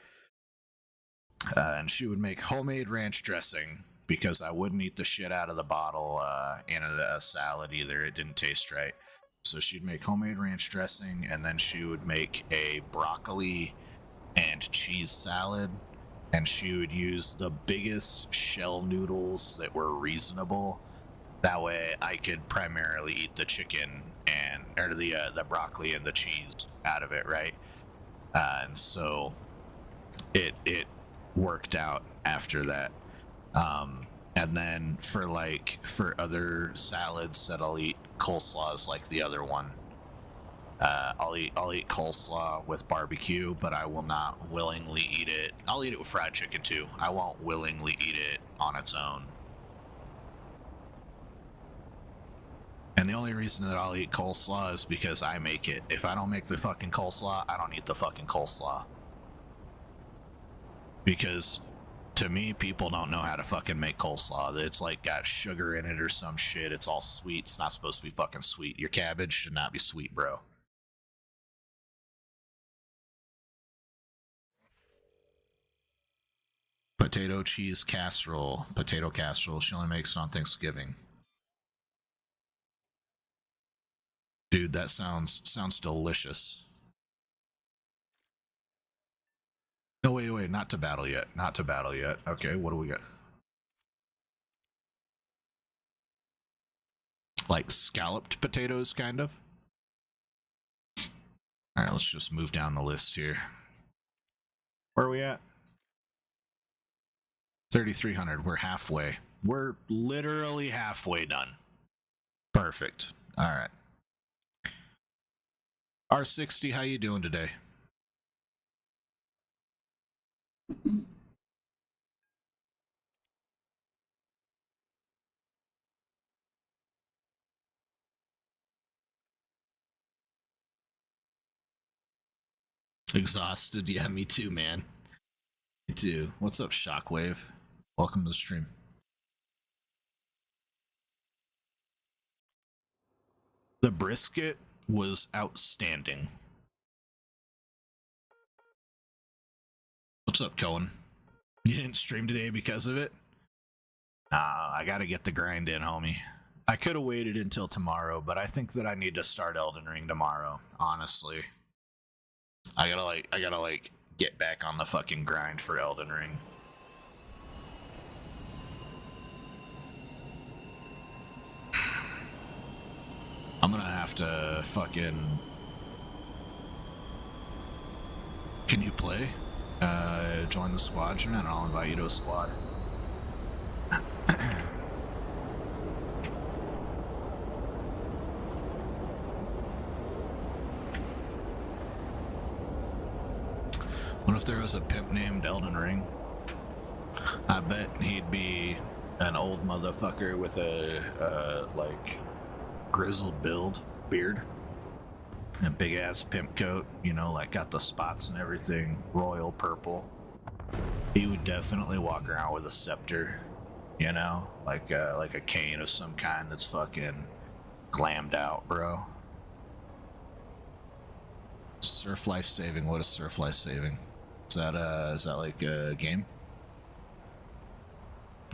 And she would make homemade ranch dressing because I wouldn't eat the shit out of the bottle in a salad either. It didn't taste right. So she'd make homemade ranch dressing, and then she would make a broccoli and cheese salad, and she would use the biggest shell noodles that were reasonable. That way I could primarily eat the chicken and or the broccoli and the cheese out of it, right? And so it worked out after that. And then for other salads that I'll eat, coleslaw is like the other one. I'll eat coleslaw with barbecue, but I will not willingly eat it. I'll eat it with fried chicken too. I won't willingly eat it on its own. And the only reason that I'll eat coleslaw is because I make it. If I don't make the fucking coleslaw, I don't eat the fucking coleslaw. Because to me, people don't know how to fucking make coleslaw. It's like got sugar in it or some shit. It's all sweet. It's not supposed to be fucking sweet. Your cabbage should not be sweet, bro. Potato cheese casserole. Potato casserole. She only makes it on Thanksgiving. Dude, that sounds delicious. No, wait, not to battle yet. Not to battle yet. Okay, what do we got? Like scalloped potatoes, kind of? Alright, let's just move down the list here. Where are we at? 3,300. We're halfway. We're literally halfway done. Perfect. Alright. R60, how you doing today? Exhausted? Yeah, me too, man. Me too. What's up, Shockwave? Welcome to the stream. The brisket was outstanding. What's up, Cohen? You didn't stream today because of it? I gotta get the grind in, homie. I could have waited until tomorrow, but I think that I need to start Elden Ring tomorrow, honestly. I gotta like get back on the fucking grind for Elden Ring. I'm gonna have to fucking... Can you play? Join the squadron and I'll invite you to a squad. What if there was a pimp named Elden Ring? I bet he'd be an old motherfucker with a like grizzled beard, and big ass pimp coat, you know, like got the spots and everything, royal purple. He would definitely walk around with a scepter, you know, like a cane of some kind that's fucking glammed out, bro. Surf life saving. What is surf life saving? Is that like a game?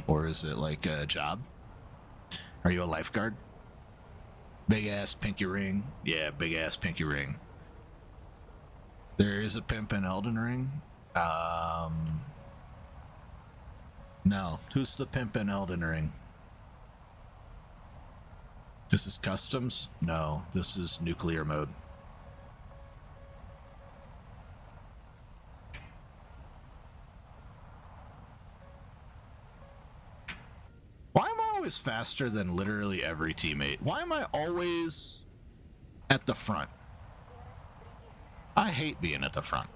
Or is it like a job? Are you a lifeguard? Big ass pinky ring. Yeah, big ass pinky ring. There is a pimp in Elden Ring. No. Who's the pimp in Elden Ring? This is customs? No, this is nuclear mode. Why am I always faster than literally every teammate? Why am I always at the front? I hate being at the front.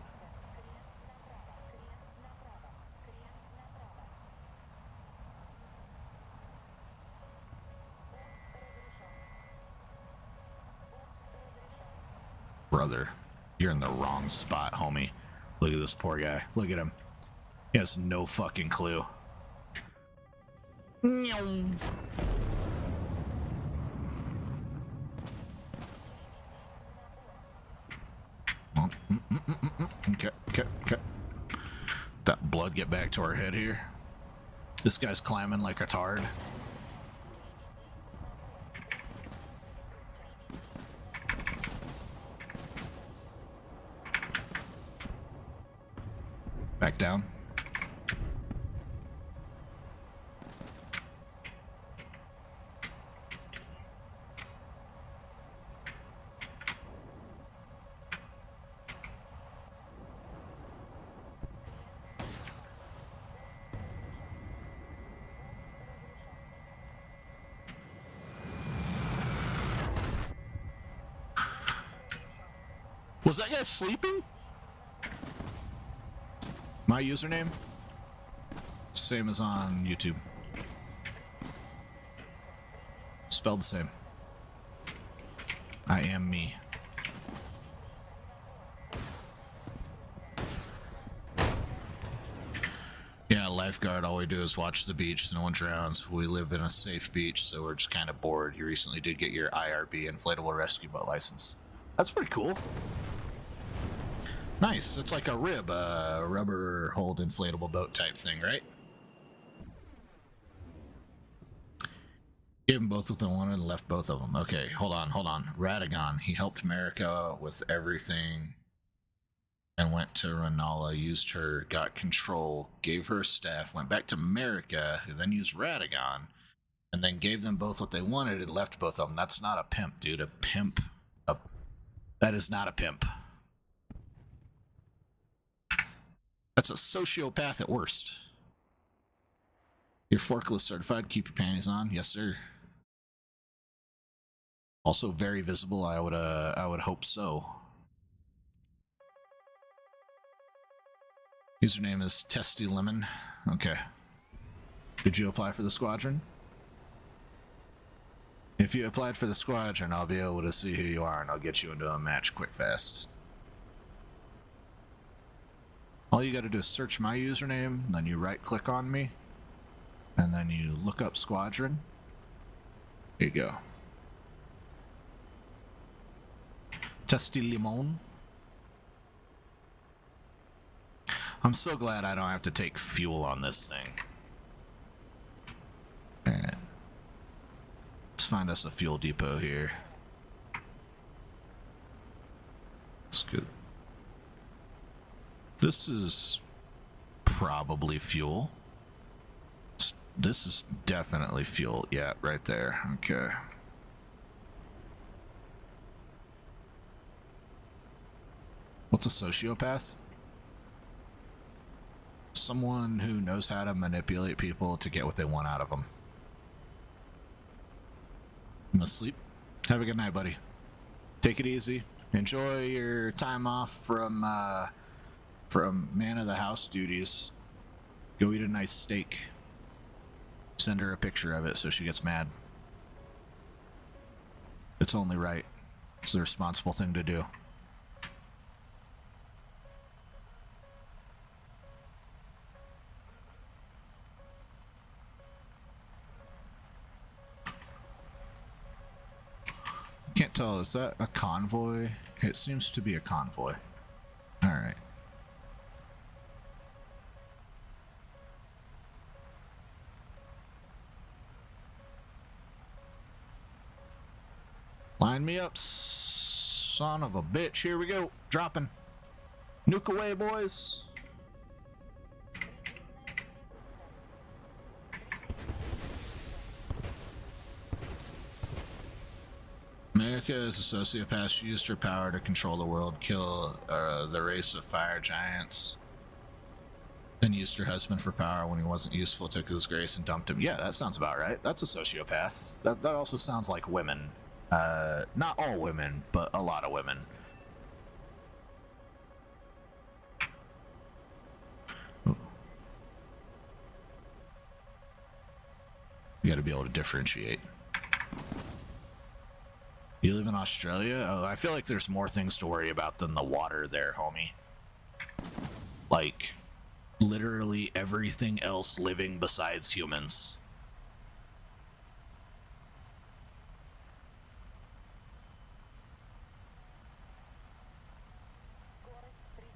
Brother, you're in the wrong spot, homie. Look at this poor guy. Look at him. He has no fucking clue. Okay. That blood get back to our head here. This guy's climbing like a tard. Back down. Was that guy sleeping? My username? Same as on YouTube. Spelled the same. I am me. Yeah, lifeguard, all we do is watch the beach so no one drowns. We live in a safe beach, so we're just kind of bored. You recently did get your IRB, Inflatable Rescue Boat license. That's pretty cool. Nice. It's like a rib, rubber hold inflatable boat type thing, right? Gave them both what they wanted and left both of them. Okay, hold on. Radagon. He helped America with everything and went to Ranala, used her, got control, gave her staff, went back to America, who then used Radagon, and then gave them both what they wanted and left both of them. That's not a pimp, dude. That is not a pimp. That's a sociopath at worst. You're forklift certified. Keep your panties on. Yes, sir. Also very visible. I would hope so. Username is Testy Lemon. Okay. Did you apply for the squadron? If you applied for the squadron, I'll be able to see who you are and I'll get you into a match quick fast. All you gotta do is search my username, then you right click on me, and then you look up squadron. Here you go. Testy Limon. I'm so glad I don't have to take fuel on this thing. It's find us a fuel depot here. That's good. This is probably fuel. This is definitely fuel. Yeah, right there. Okay. What's a sociopath? Someone who knows how to manipulate people to get what they want out of them. I'm asleep. Have a good night, buddy. Take it easy. Enjoy your time off from man of the house duties. Go eat a nice steak. Send her a picture of it so she gets mad. It's only right. It's the responsible thing to do. Can't tell, is that a convoy? It seems to be a convoy. Alright. Line me up, son of a bitch. Here we go. Dropping. Nuke away, boys. America is a sociopath. She used her power to control the world, kill the race of fire giants, then used her husband for power when he wasn't useful, took his grace and dumped him. Yeah, that sounds about right. That's a sociopath. That also sounds like women. Not all women, but a lot of women. Ooh. You gotta be able to differentiate. You live in Australia? Oh, I feel like there's more things to worry about than the water there, homie. Like, literally everything else living besides humans.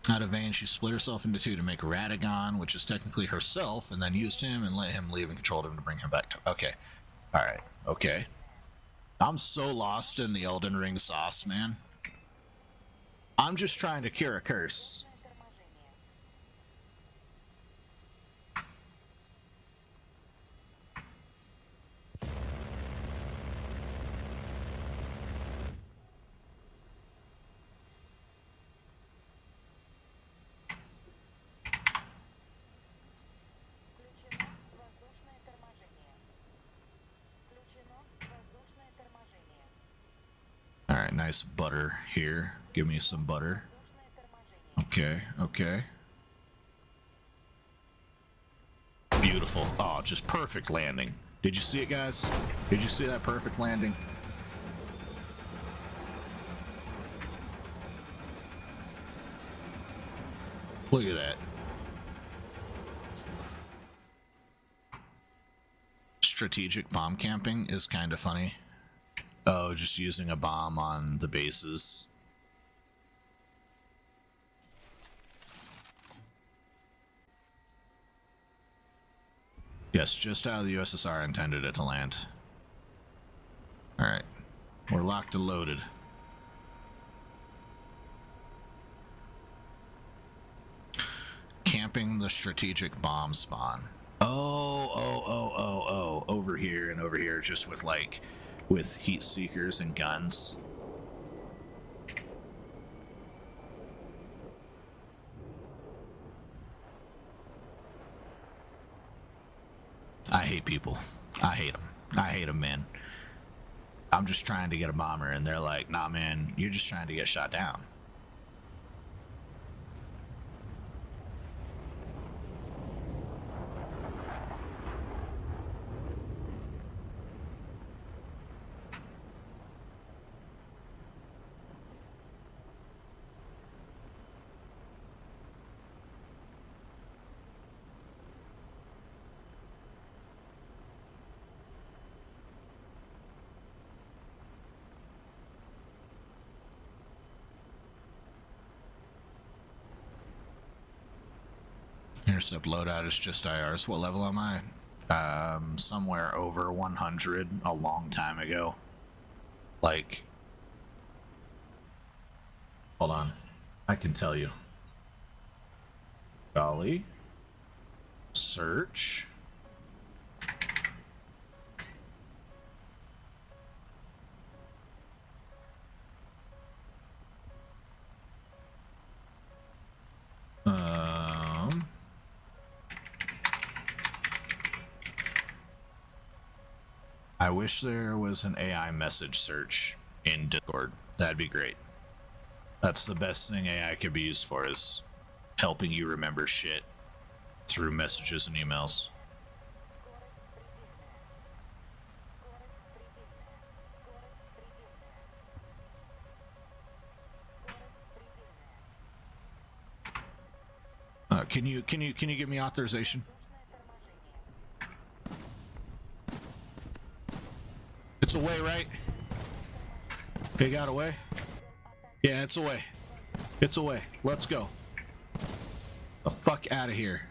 Out of vain, she split herself into two to make Radagon, which is technically herself, and then used him and let him leave and controlled him to bring him back to... Okay. Alright. Okay. I'm so lost in the Elden Ring sauce, man. I'm just trying to cure a curse. Alright, nice butter here. Give me some butter. Okay, okay. Beautiful. Oh, just perfect landing. Did you see it, guys? Did you see that perfect landing? Look at that. Strategic bomb camping is kind of funny. Oh, just using a bomb on the bases. Yes, just how the USSR intended it to land. Alright. We're locked and loaded. Camping the strategic bomb spawn. Oh, over here and over here, just with like... with heat seekers and guns. I hate people. I hate them. I hate them, man. I'm just trying to get a bomber and they're like, nah, man, you're just trying to get shot down. Intercept loadout is just IRs. What level am I? somewhere over 100 a long time ago. Like, hold on, I can tell you. Golly. Search. I wish there was an AI message search in Discord. That'd be great. That's the best thing AI could be used for, is helping you remember shit through messages and emails. Can you give me authorization? It's away, right? It got away? Yeah, it's away. It's away. Let's go. The fuck out of here.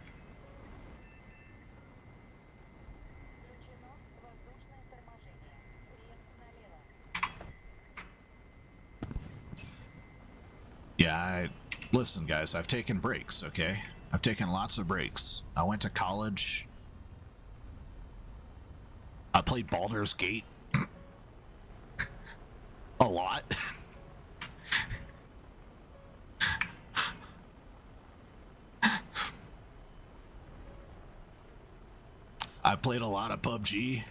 Yeah, listen, guys, I've taken breaks, okay? I've taken lots of breaks. I went to college. I played Baldur's Gate a lot. I played a lot of PUBG.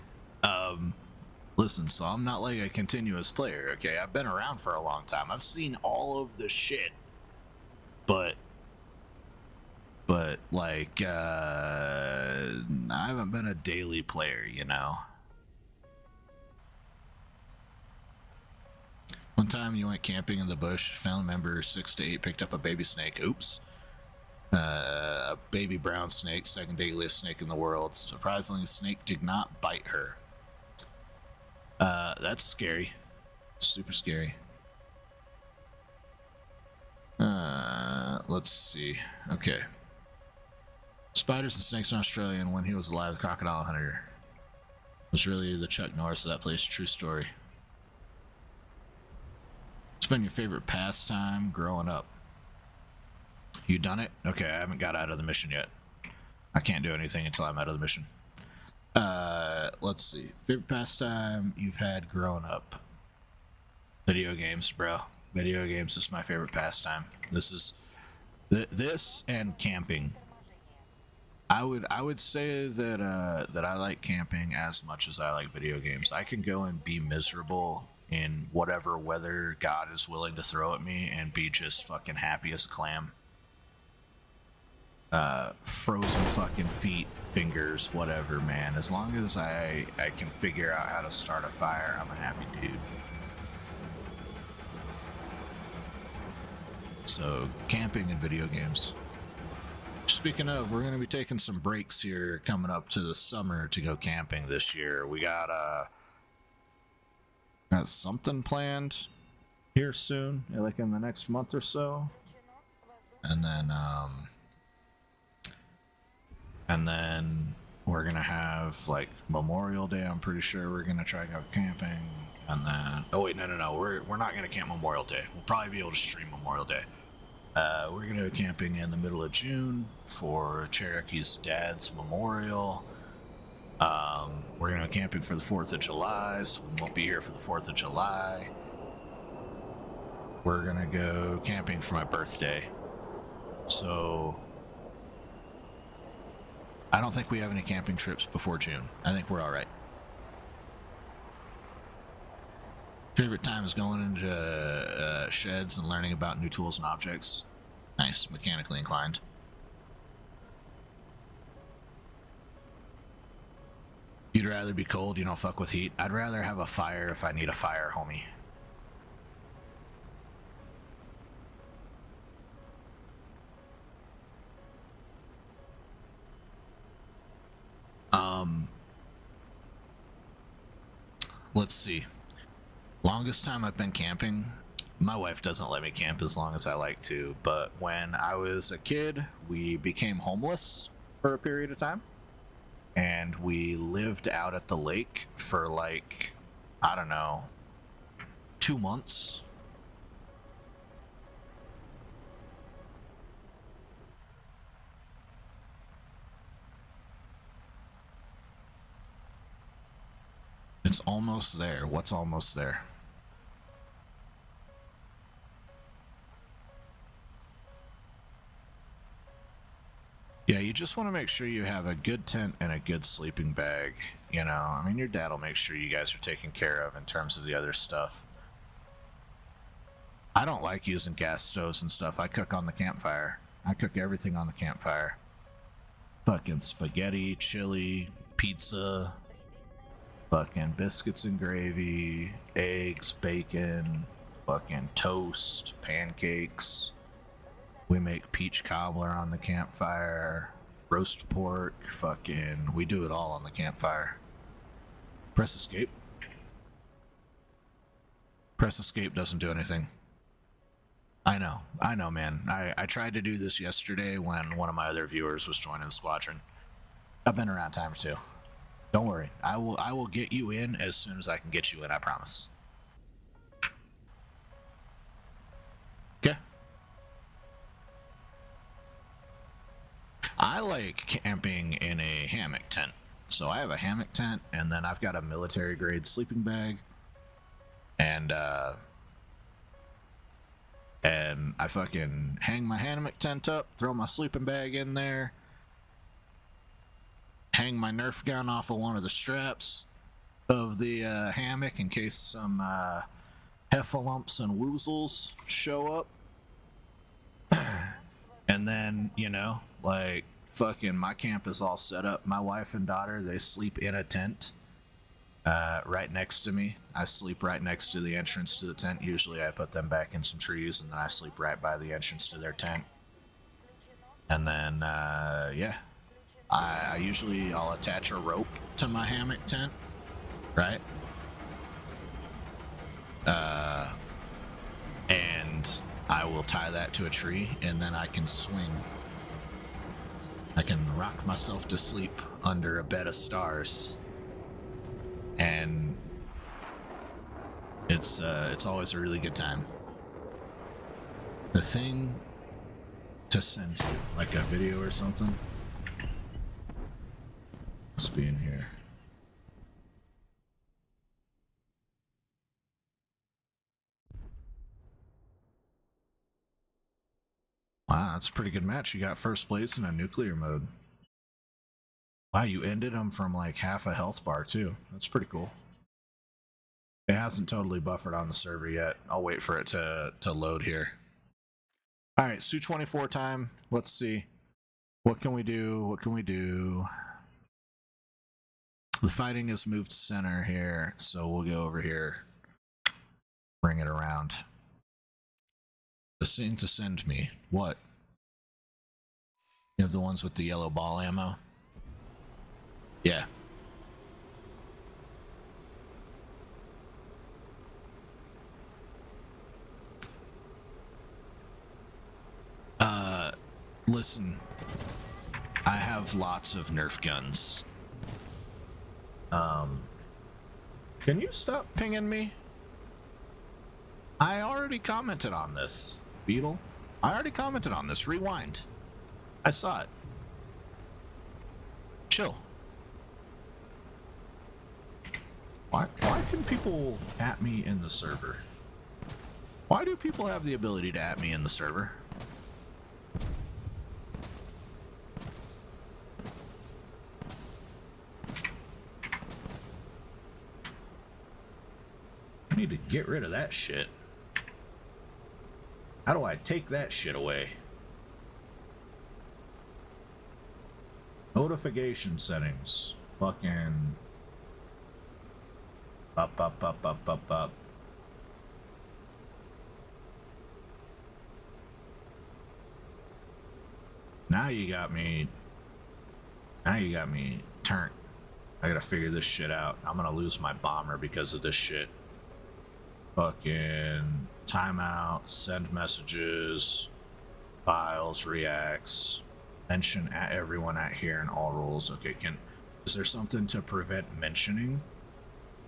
Listen, so I'm not like a continuous player, okay? I've been around for a long time. I've seen all of the shit. But like, I haven't been a daily player, you know? One time you went camping in the bush, found member 6 to 8 picked up a baby snake. Oops. A baby brown snake, second deadliest snake in the world. Surprisingly, the snake did not bite her. That's scary. Super scary. Let's see. Okay. Spiders and snakes in Australia, and when he was alive, the crocodile hunter was really the Chuck Norris of that place. True story. What's been your favorite pastime growing up? You done it? Okay, I haven't got out of the mission yet. I can't do anything until I'm out of the mission. Let's see. Favorite pastime you've had growing up? Video games, bro. Video games is my favorite pastime. This and camping. I would say that that I like camping as much as I like video games. I can go and be miserable in whatever weather God is willing to throw at me and be just fucking happy as a clam. Frozen fucking feet, fingers, whatever, man. As long as I can figure out how to start a fire, I'm a happy dude. So, camping and video games. Speaking of, we're going to be taking some breaks here coming up to the summer to go camping this year. We got something planned here soon, like in the next month or so. And then we're going to have like Memorial Day. I'm pretty sure we're going to try to go camping. And then, oh wait, no. We're not going to camp Memorial Day. We'll probably be able to stream Memorial Day. We're going to go camping in the middle of June for Cherokee's dad's memorial. We're going to go camping for the 4th of July, so we won't be here for the 4th of July. We're going to go camping for my birthday. So, I don't think we have any camping trips before June. I think we're alright. Favorite time is going into sheds and learning about new tools and objects. Nice, mechanically inclined. You'd rather be cold, you don't fuck with heat. I'd rather have a fire if I need a fire, homie. Let's see. Longest time I've been camping, my wife doesn't let me camp as long as I like to, but when I was a kid, we became homeless for a period of time. and we lived out at the lake for like, I don't know, 2 months. It's almost there. What's almost there? Yeah, you just want to make sure you have a good tent and a good sleeping bag. You know, I mean, your dad will make sure you guys are taken care of in terms of the other stuff. I don't like using gas stoves and stuff. I cook on the campfire. I cook everything on the campfire. Fucking spaghetti, chili, pizza, fucking biscuits and gravy, eggs, bacon, fucking toast, pancakes. We make peach cobbler on the campfire, roast pork, fucking, we do it all on the campfire. Press escape. Press escape doesn't do anything. I know, man. I tried to do this yesterday when one of my other viewers was joining the squadron. I've been around time or two. Don't worry. I will get you in as soon as I can get you in, I promise. Okay. I like camping in a hammock tent. So I have a hammock tent, and then I've got a military grade sleeping bag. And I fucking hang my hammock tent up, throw my sleeping bag in there, hang my Nerf gun off of one of the straps of the hammock in case some heffalumps and woozles show up. And then, you know, like, fucking my camp is all set up. My wife and daughter, they sleep in a tent right next to me. I sleep right next to the entrance to the tent. Usually I put them back in some trees, and then I sleep right by the entrance to their tent. And then, yeah. I'll attach a rope to my hammock tent, right? And I will tie that to a tree, and then I can swing. I can rock myself to sleep under a bed of stars. And it's always a really good time. The thing to send you, like a video or something, must be in here. Wow, that's a pretty good match. You got first place in a nuclear mode. Wow, you ended them from like half a health bar too. That's pretty cool. It hasn't totally buffered on the server yet. I'll wait for it to load here. All right, Tu94 time. Let's see. What can we do? What can we do? The fighting is moved center here, so we'll go over here. Bring it around. The thing to send me. What? You have the ones with the yellow ball ammo? Yeah. Listen. I have lots of Nerf guns. Can you stop pinging me? I already commented on this, Beetle. I already commented on this. Rewind. I saw it. Chill. Why can people at me in the server? Why do people have the ability to at me in the server? I need to get rid of that shit. How do I take that shit away? Notification settings. Fucking... Up. Now you got me turned. I gotta figure this shit out. I'm gonna lose my bomber because of this shit. Fucking timeout, send messages, files, reacts, mention at everyone at here in all rules. Okay, Is there something to prevent mentioning?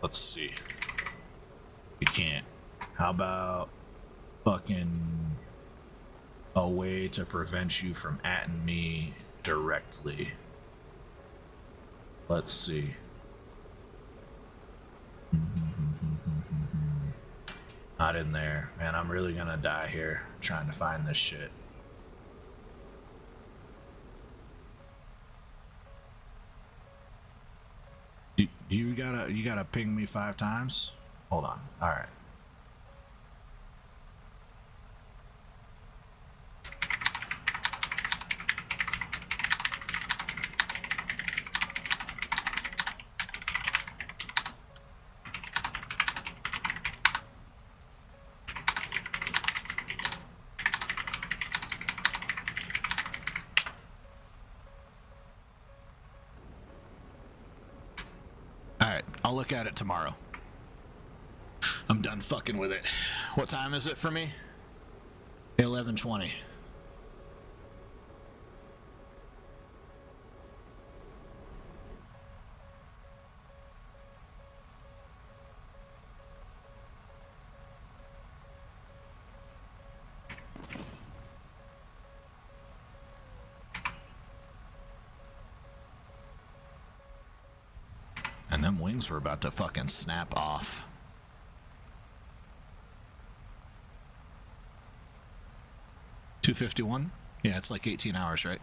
Let's see. You can't. How about fucking a way to prevent you from atting me directly? Let's see. Not in there. Man, I'm really gonna die here trying to find this shit. You gotta ping me 5 times? Hold on. Alright. Alright, I'll look at it tomorrow. I'm done fucking with it. What time is it for me? 11:20. And them wings were about to fucking snap off. $251? Yeah, it's like 18 hours, right?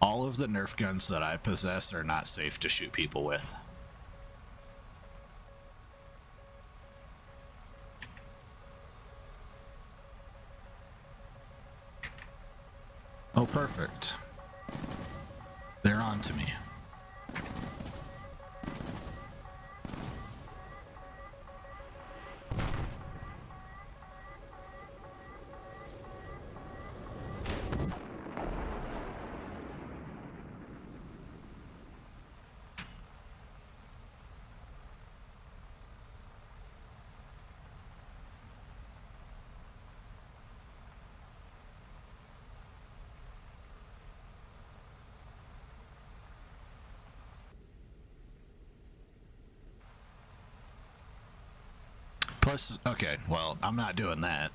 All of the Nerf guns that I possess are not safe to shoot people with. Oh, perfect. They're on to me. Plus, okay, well, I'm not doing that.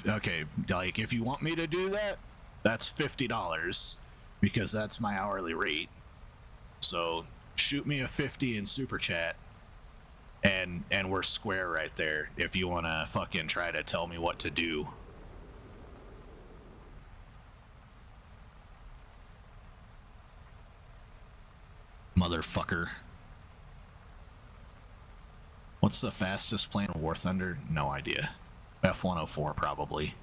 Okay, like, if you want me to do that, that's $50, because that's my hourly rate. So, shoot me a 50 in Super Chat, and we're square right there, if you want to fucking try to tell me what to do. Motherfucker. What's the fastest plane in War Thunder? No idea. F-104 probably.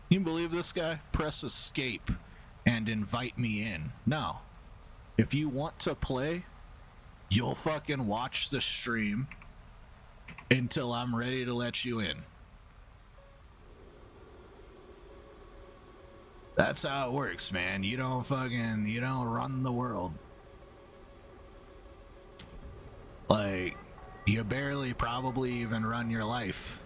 You believe this guy? Press escape and invite me in. No. If you want to play, you'll fucking watch the stream until I'm ready to let you in. That's how it works, man. You don't run the world. Like, you barely probably even run your life.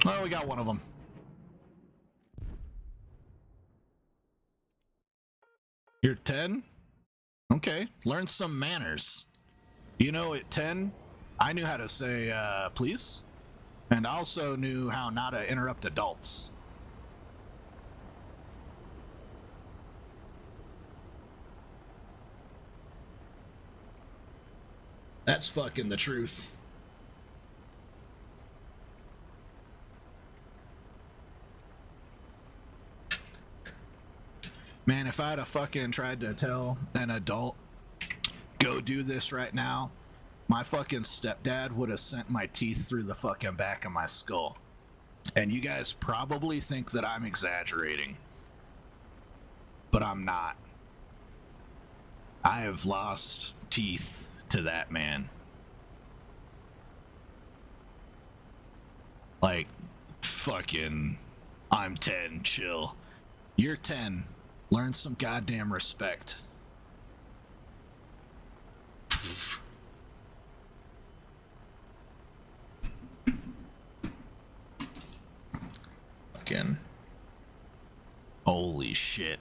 Well, we got one of them. You're 10? Okay, learn some manners. You know, at 10, I knew how to say, please, and also knew how not to interrupt adults. That's fucking the truth. Man, if I'd have fucking tried to tell an adult, go do this right now, my fucking stepdad would have sent my teeth through the fucking back of my skull. And you guys probably think that I'm exaggerating, but I'm not. I have lost teeth to that man. Like, fucking, I'm 10, chill. You're 10. Learn some goddamn respect. Fucking. Holy shit.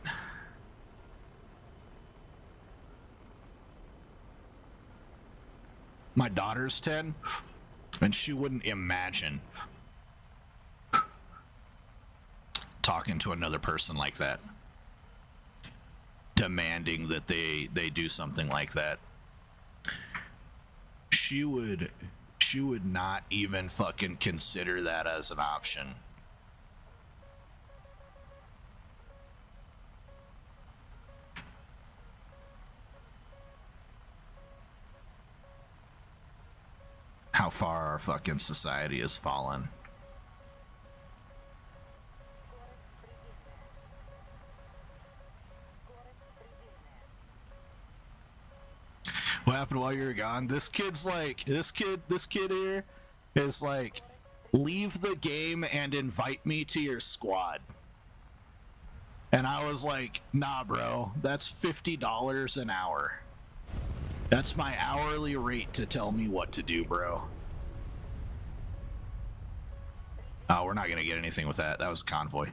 My daughter's 10, and she wouldn't imagine talking to another person like that, demanding that they do something like that. She would not even fucking consider that as an option. How far our fucking society has fallen. What happened while you were gone? This kid here is like, leave the game and invite me to your squad. And I was like, nah, bro, that's $50 an hour. That's my hourly rate to tell me what to do, bro. Oh, we're not gonna get anything with that. That was a convoy.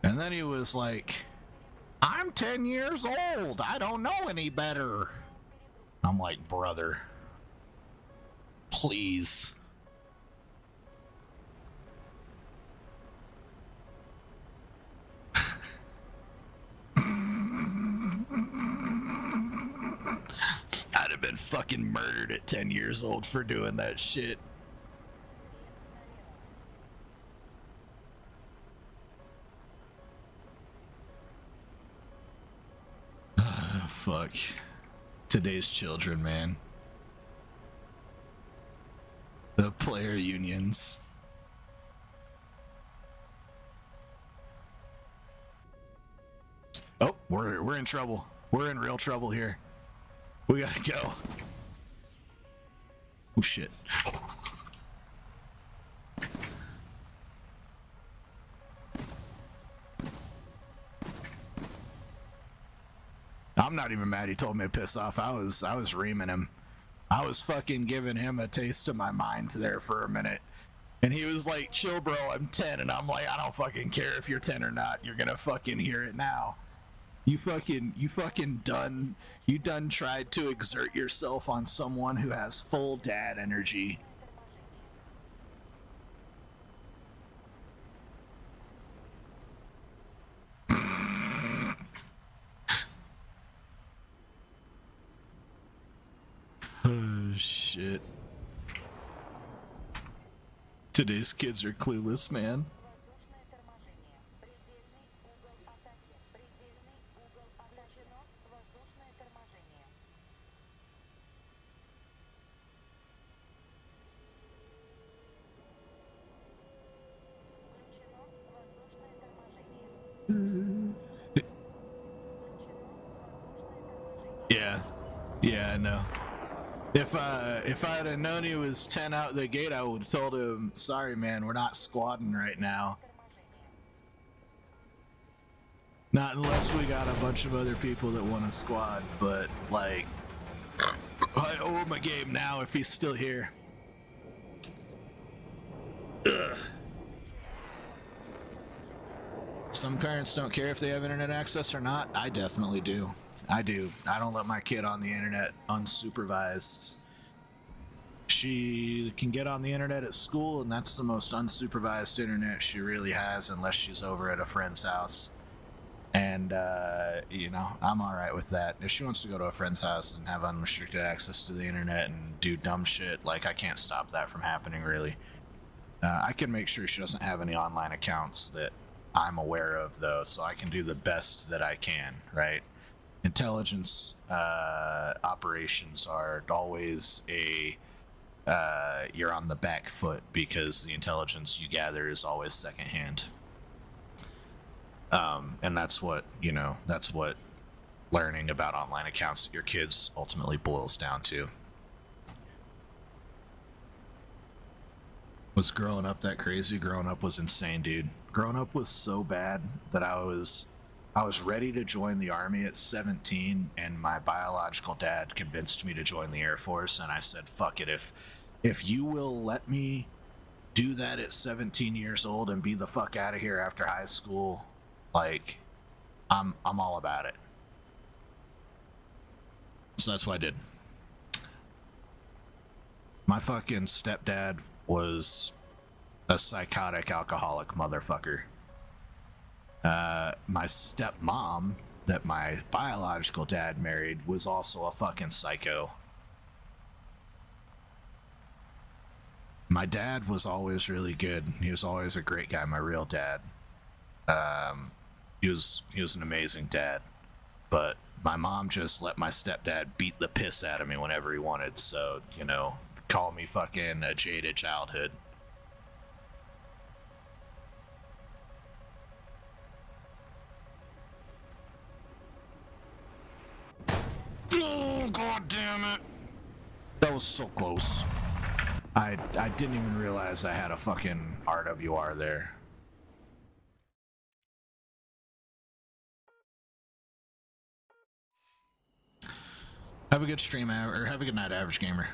And then he was like, I'm 10 years old. I don't know any better. I'm like, brother, please. I'd have been fucking murdered at 10 years old for doing that shit. Fuck. Today's children, man. The player unions. Oh, we're in trouble. We're in real trouble here. We gotta go. Oh shit. I'm not even mad he told me to piss off. I was reaming him. I was fucking giving him a taste of my mind there for a minute. And he was like, chill bro, I'm 10. And I'm like, I don't fucking care if you're 10 or not. You're gonna fucking hear it now. You done tried to exert yourself on someone who has full dad energy. Oh shit. Today's kids are clueless, man. Yeah, I know. If I'd have known he was 10 out the gate, I would have told him, sorry man, we're not squadding right now. Not unless we got a bunch of other people that want to squad, but like, I owe him a game now if he's still here. Ugh. Some parents don't care if they have internet access or not. I definitely do. I do. I don't let my kid on the internet unsupervised. She can get on the internet at school, and that's the most unsupervised internet she really has, unless she's over at a friend's house. And, you know, I'm alright with that. If she wants to go to a friend's house and have unrestricted access to the internet and do dumb shit, like, I can't stop that from happening, really. I can make sure she doesn't have any online accounts that I'm aware of, though, so I can do the best that I can, right? Intelligence operations are always you're on the back foot because the intelligence you gather is always secondhand. And that's what learning about online accounts that your kids ultimately boils down to. Was growing up that crazy? Growing up was insane, dude. Growing up was so bad that I was ready to join the army at 17, and my biological dad convinced me to join the Air Force, and I said, fuck it, if you will let me do that at 17 years old and be the fuck out of here after high school, like, I'm all about it. So that's what I did. My fucking stepdad was a psychotic alcoholic motherfucker. My stepmom that my biological dad married was also a fucking psycho. My dad was always really good. He was always a great guy, my real dad. He was an amazing dad. But my mom just let my stepdad beat the piss out of me whenever he wanted, so, call me fucking a jaded childhood. Oh, god damn it. That was so close. I didn't even realize I had a fucking RWR there. Have a good stream, or have a good night, Average Gamer.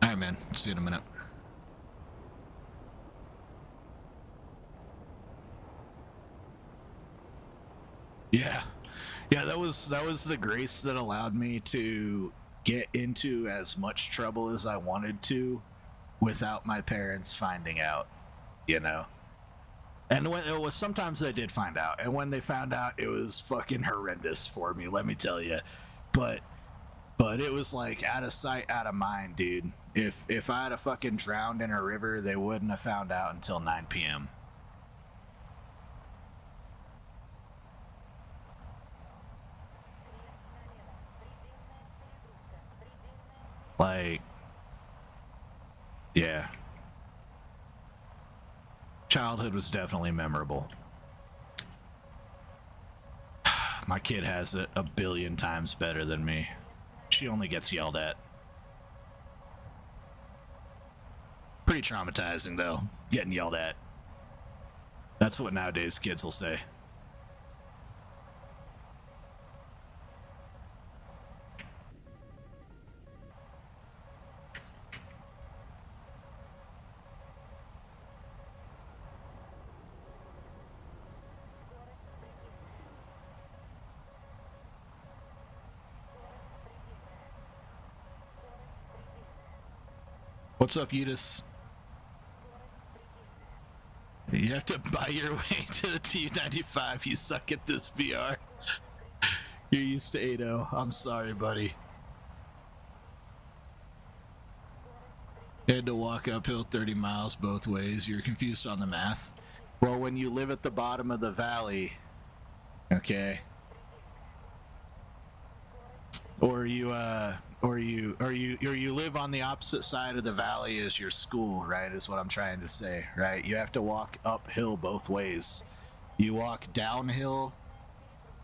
Alright, man. See you in a minute. Yeah. Yeah, that was the grace that allowed me to get into as much trouble as I wanted to without my parents finding out, And when it was, sometimes they did find out, and when they found out, it was fucking horrendous for me, let me tell you. But it was like out of sight, out of mind, dude. If I had a fucking drowned in a river, they wouldn't have found out until 9 p.m. Like, yeah. Childhood was definitely memorable. My kid has it a billion times better than me. She only gets yelled at. Pretty traumatizing, though, getting yelled at. That's what nowadays kids will say. What's up, Eutis? You have to buy your way to the Tu95. You suck at this VR. You're used to 8-0. I'm sorry, buddy. You had to walk uphill 30 miles both ways. You're confused on the math. Well, when you live at the bottom of the valley, okay, or you live on the opposite side of the valley as your school, right, is what I'm trying to say, right? You have to walk uphill both ways. You walk downhill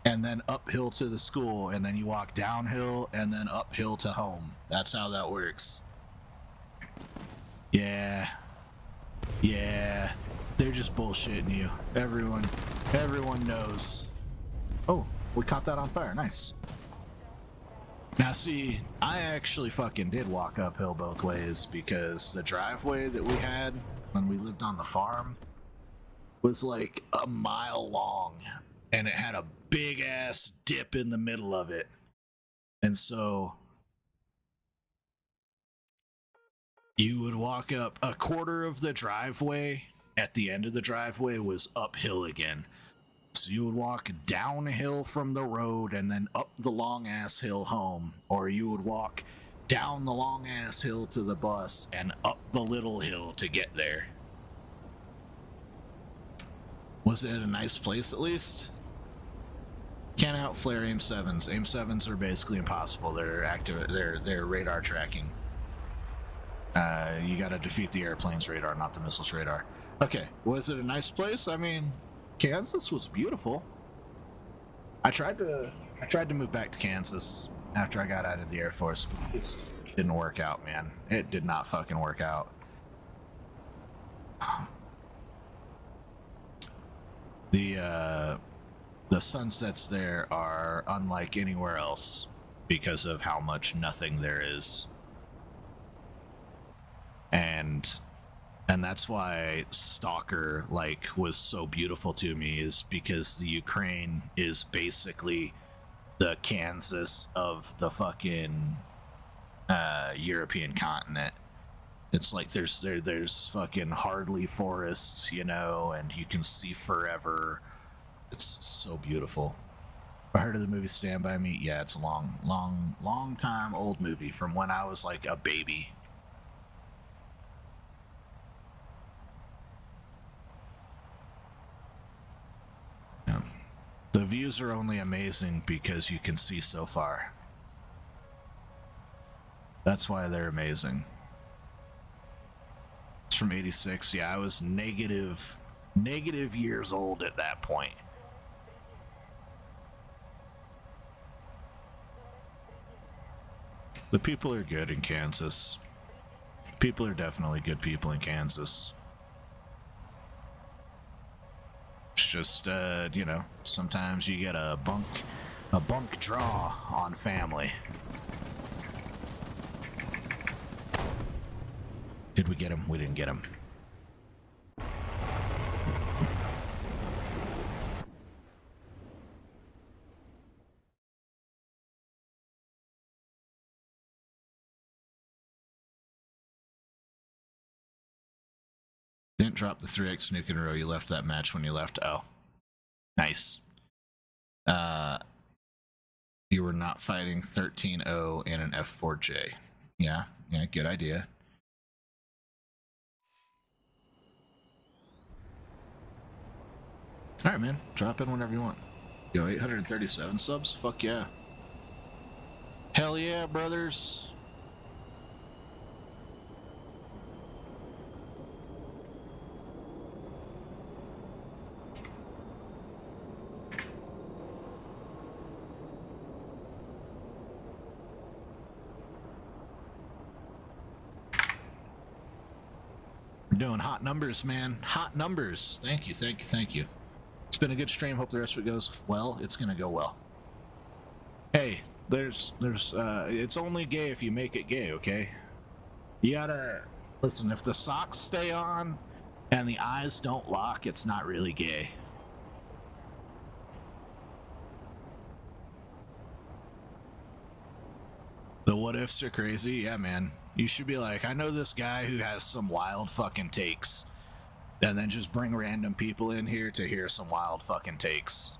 and then uphill to the school, and then you walk downhill and then uphill to home. That's how that works. Yeah, they're just bullshitting you. Everyone knows. Oh, we caught that on fire. Nice. Now see, I actually fucking did walk uphill both ways because the driveway that we had when we lived on the farm was like a mile long and it had a big ass dip in the middle of it. And so you would walk up a quarter of the driveway. At the end of the driveway was uphill again. So you would walk downhill from the road and then up the long ass hill home, or you would walk down the long ass hill to the bus and up the little hill to get there. Was it a nice place at least? Can't outflare aim 7s. Aim 7s are basically impossible. They're active. They're radar tracking. You gotta defeat the airplane's radar, not the missile's radar. Okay, was it a nice place? I mean, Kansas was beautiful. I tried to move back to Kansas after I got out of the Air Force. It just didn't work out, man. It did not fucking work out. The sunsets there are unlike anywhere else because of how much nothing there is. And that's why Stalker was so beautiful to me, is because the Ukraine is basically the Kansas of the fucking European continent. It's like there's fucking hardly forests, you know, and you can see forever. It's so beautiful. I heard of the movie Stand By Me. Yeah, it's a long time old movie from when I was like a baby. Yeah. The views are only amazing because you can see so far. That's why they're amazing. It's from 86. Yeah, I was negative years old at that point. The people are good in Kansas. People are definitely good people in Kansas. It's just, you know, sometimes you get a bunk draw on family. Did we get him? We didn't get him. Didn't drop the 3x nuke in a row. You left that match when you left. Oh. Nice. You were not fighting 13-0 in an F4J. Yeah, good idea. Alright, man. Drop in whenever you want. Yo, 837 subs? Fuck yeah. Hell yeah, brothers. We're doing hot numbers, man. Hot numbers. Thank you. It's been a good stream. Hope the rest of it goes well. It's gonna go well. Hey, it's only gay if you make it gay, okay? You gotta listen. If the socks stay on and the eyes don't lock, it's not really gay. The what ifs are crazy. Yeah, man. You should be like, I know this guy who has some wild fucking takes. And then just bring random people in here to hear some wild fucking takes.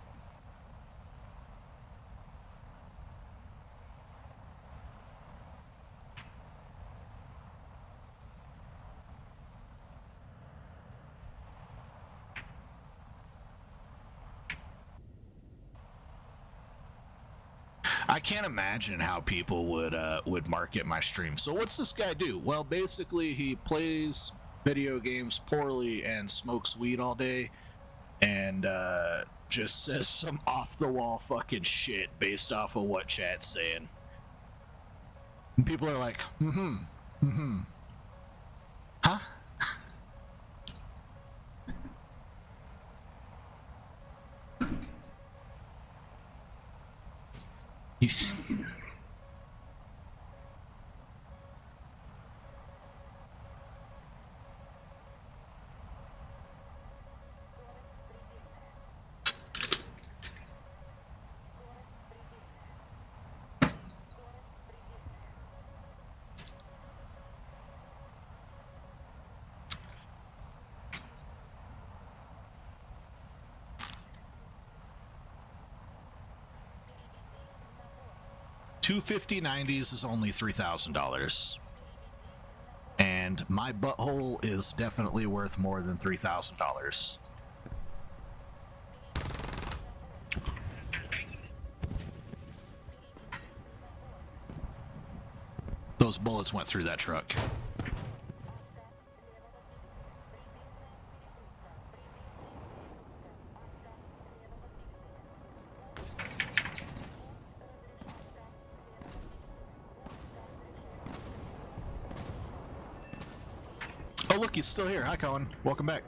I can't imagine how people would market my stream. So what's this guy do? Well, basically he plays video games poorly and smokes weed all day and just says some off-the-wall fucking shit based off of what chat's saying. And people are like, huh? 250/90s is only $3,000. And my butthole is definitely worth more than $3,000. Those bullets went through that truck. Oh, look, he's still here. Hi, Colin. Welcome back.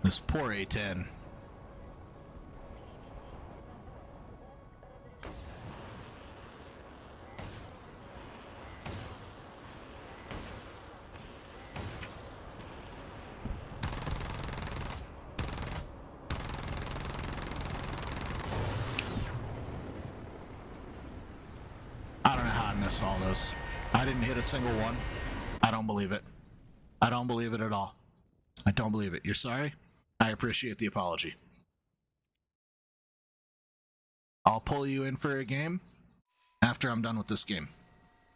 This poor A10. I don't know how I missed all those. I didn't hit a single one. I don't believe it. I don't believe it at all. I don't believe it. You're sorry? I appreciate the apology. I'll pull you in for a game after I'm done with this game.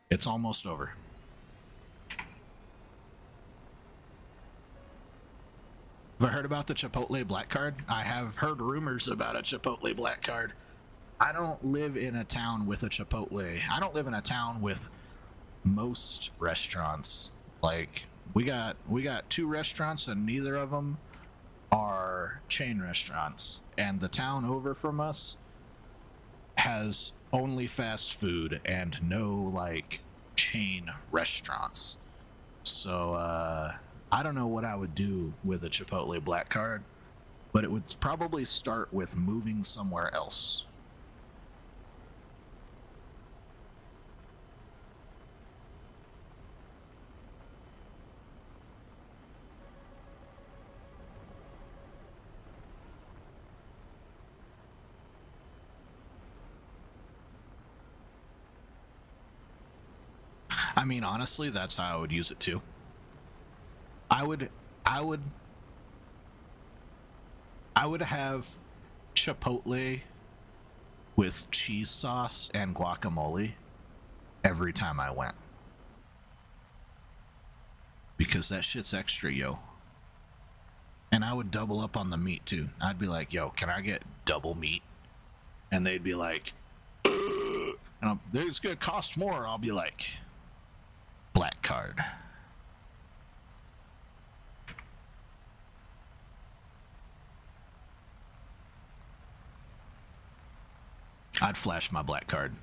It's almost over. Have I heard about the Chipotle black card? I have heard rumors about a Chipotle black card. I don't live in a town with a Chipotle. I don't live in a town with most restaurants. Like, we got 2 restaurants and neither of them are chain restaurants. And the town over from us has only fast food and no, like, chain restaurants. So, I don't know what I would do with a Chipotle black card, but it would probably start with moving somewhere else. I mean, honestly, that's how I would use it too. I would have Chipotle with cheese sauce and guacamole every time I went. Because that shit's extra, yo. And I would double up on the meat too. I'd be like, yo, can I get double meat? And they'd be like, and it's gonna cost more. I'll be like, black card. I'd flash my black card.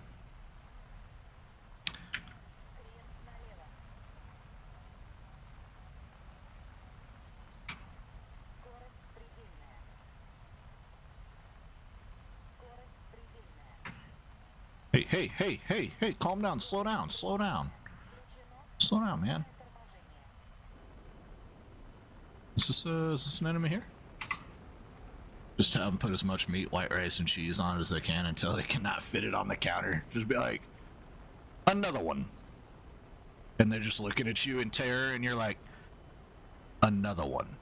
Hey, calm down, slow down. Slow down, man. Is this an enemy here? Just have them put as much meat, white rice, and cheese on it as they can until they cannot fit it on the counter. Just be like, another one. And they're just looking at you in terror, and you're like, another one.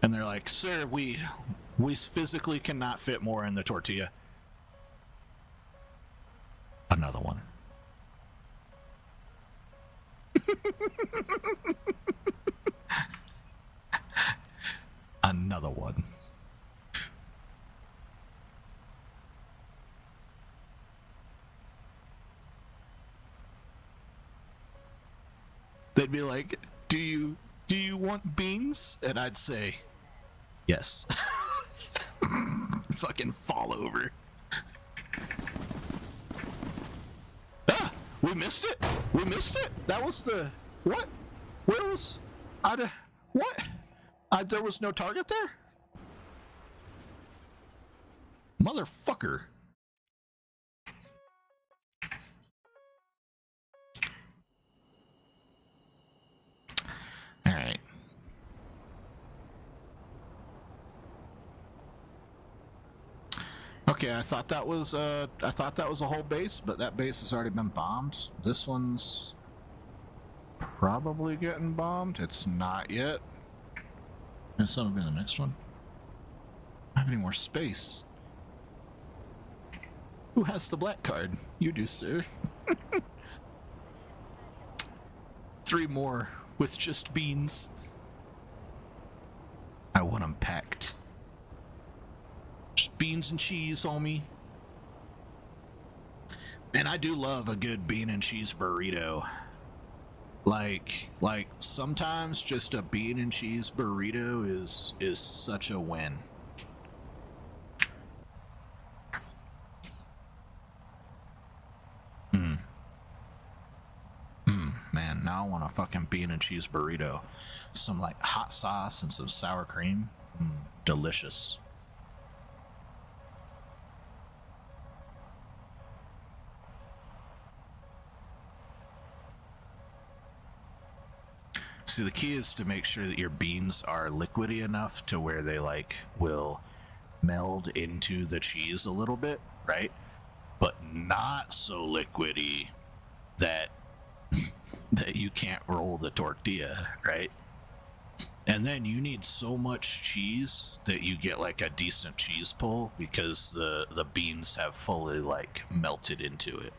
And they're like, sir, we physically cannot fit more in the tortilla. Another one. Another one. They'd be like, do you want beans? And I'd say, yes. Fucking fall over. Ah! We missed it. We missed it. That was the what? Where was I? What? There was no target there. Motherfucker. All right. Okay, I thought that was a whole base, but that base has already been bombed. This one's probably getting bombed. It's not yet. And some will be the next one. I don't have any more space. Who has the black card? You do, sir. 3 more with just beans. I want them packed. Just beans and cheese, homie. And I do love a good bean and cheese burrito. Like sometimes just a bean and cheese burrito is such a win. Man, now I want a fucking bean and cheese burrito. Some like hot sauce and some sour cream. Delicious. See, the key is to make sure that your beans are liquidy enough to where they like will meld into the cheese a little bit, right? But not so liquidy that that you can't roll the tortilla, right? And then you need so much cheese that you get like a decent cheese pull because the beans have fully like melted into it.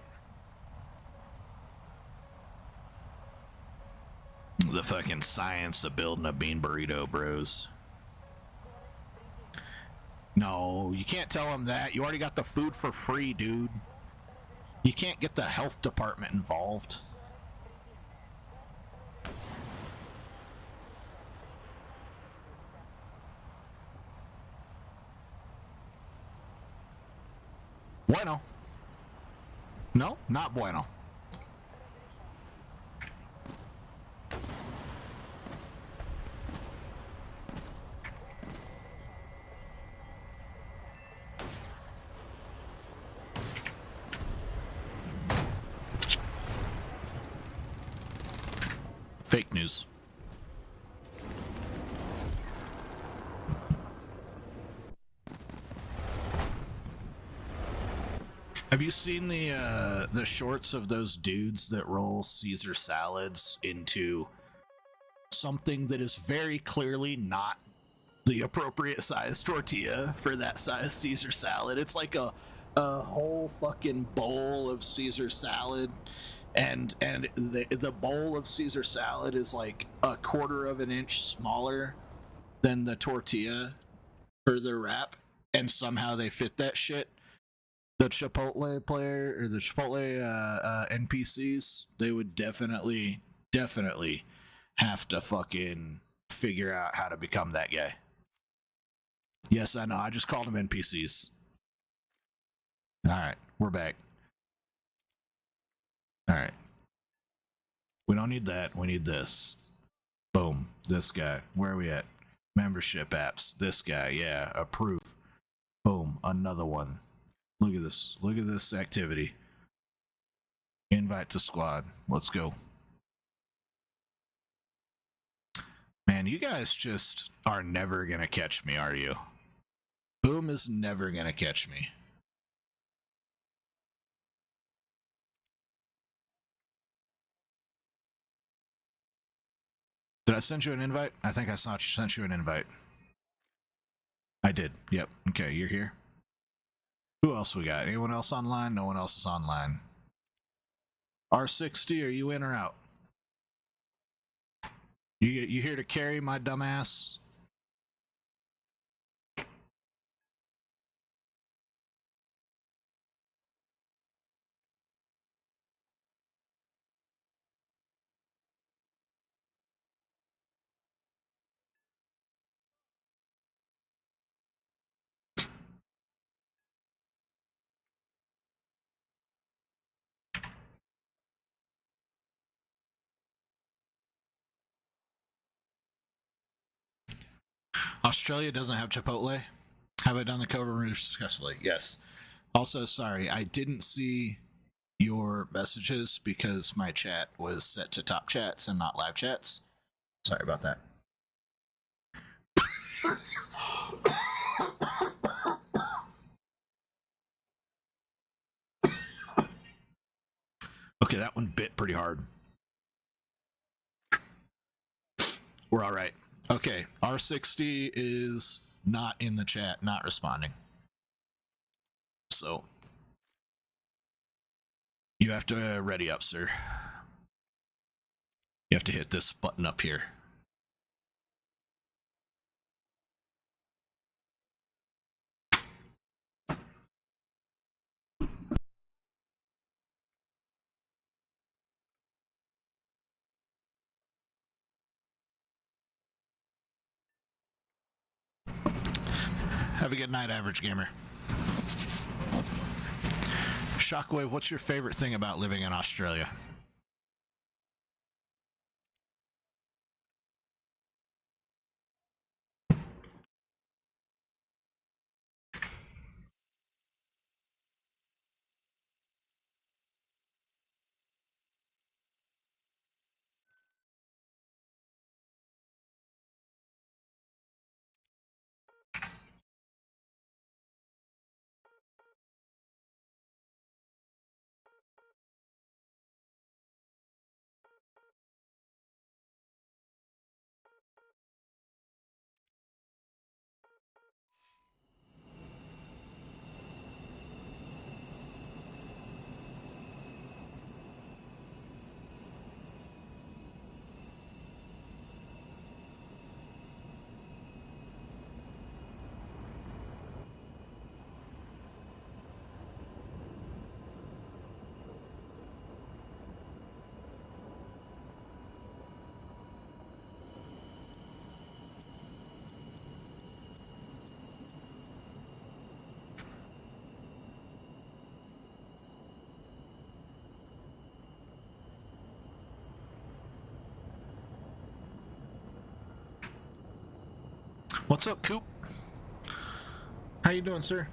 The fucking science of building a bean burrito, bros. No, you can't tell them that. You already got the food for free, dude. You can't get the health department involved. Bueno. No, not bueno. Fake news. Have you seen the shorts of those dudes that roll Caesar salads into something that is very clearly not the appropriate size tortilla for that size Caesar salad? It's like a whole fucking bowl of Caesar salad, and the bowl of Caesar salad is like a quarter of an inch smaller than the tortilla for the wrap, and somehow they fit that shit. The Chipotle player or the Chipotle NPCs, they would definitely have to fucking figure out how to become that guy. Yes, I know. I just called them NPCs. All right, we're back. All right. We don't need that. We need this. Boom. This guy. Where are we at? Membership apps. This guy. Yeah. Approve. Boom. Another one. Look at this. Look at this activity. Invite to squad. Let's go. Man, you guys just are never going to catch me, are you? Boom is never going to catch me. Did I send you an invite? I think I sent you an invite. I did. Yep. Okay, you're here. Who else we got? Anyone else online? No one else is online. R60, are you in or out? You here to carry my dumbass? Australia doesn't have Chipotle. Have I done the cover review successfully? Yes. Also, sorry, I didn't see your messages because my chat was set to top chats and not live chats. Sorry about that. Okay, that one bit pretty hard. We're all right. Okay, R60 is not in the chat, not responding. So you have to ready up, sir. You have to hit this button up here. Have a good night, average gamer. Shockwave, what's your favorite thing about living in Australia? What's up, Coop? How you doing, sir?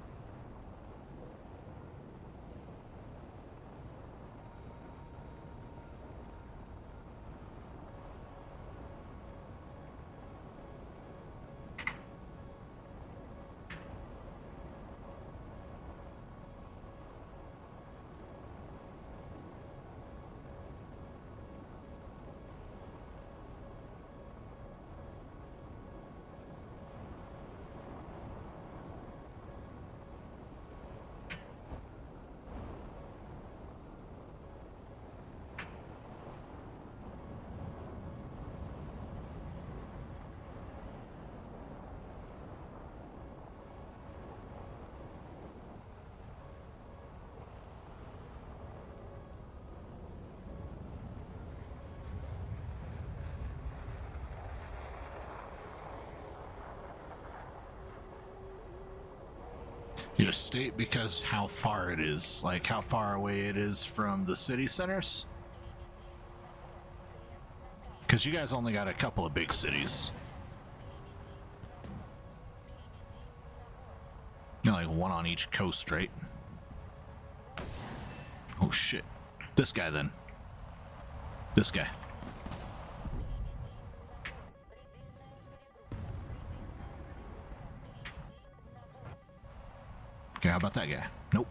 Your state because how far it is, like how far away it is from the city centers. Because you guys only got a couple of big cities. You know, like one on each coast, right? Oh shit. This guy then. This guy. Okay, how about that guy? Nope.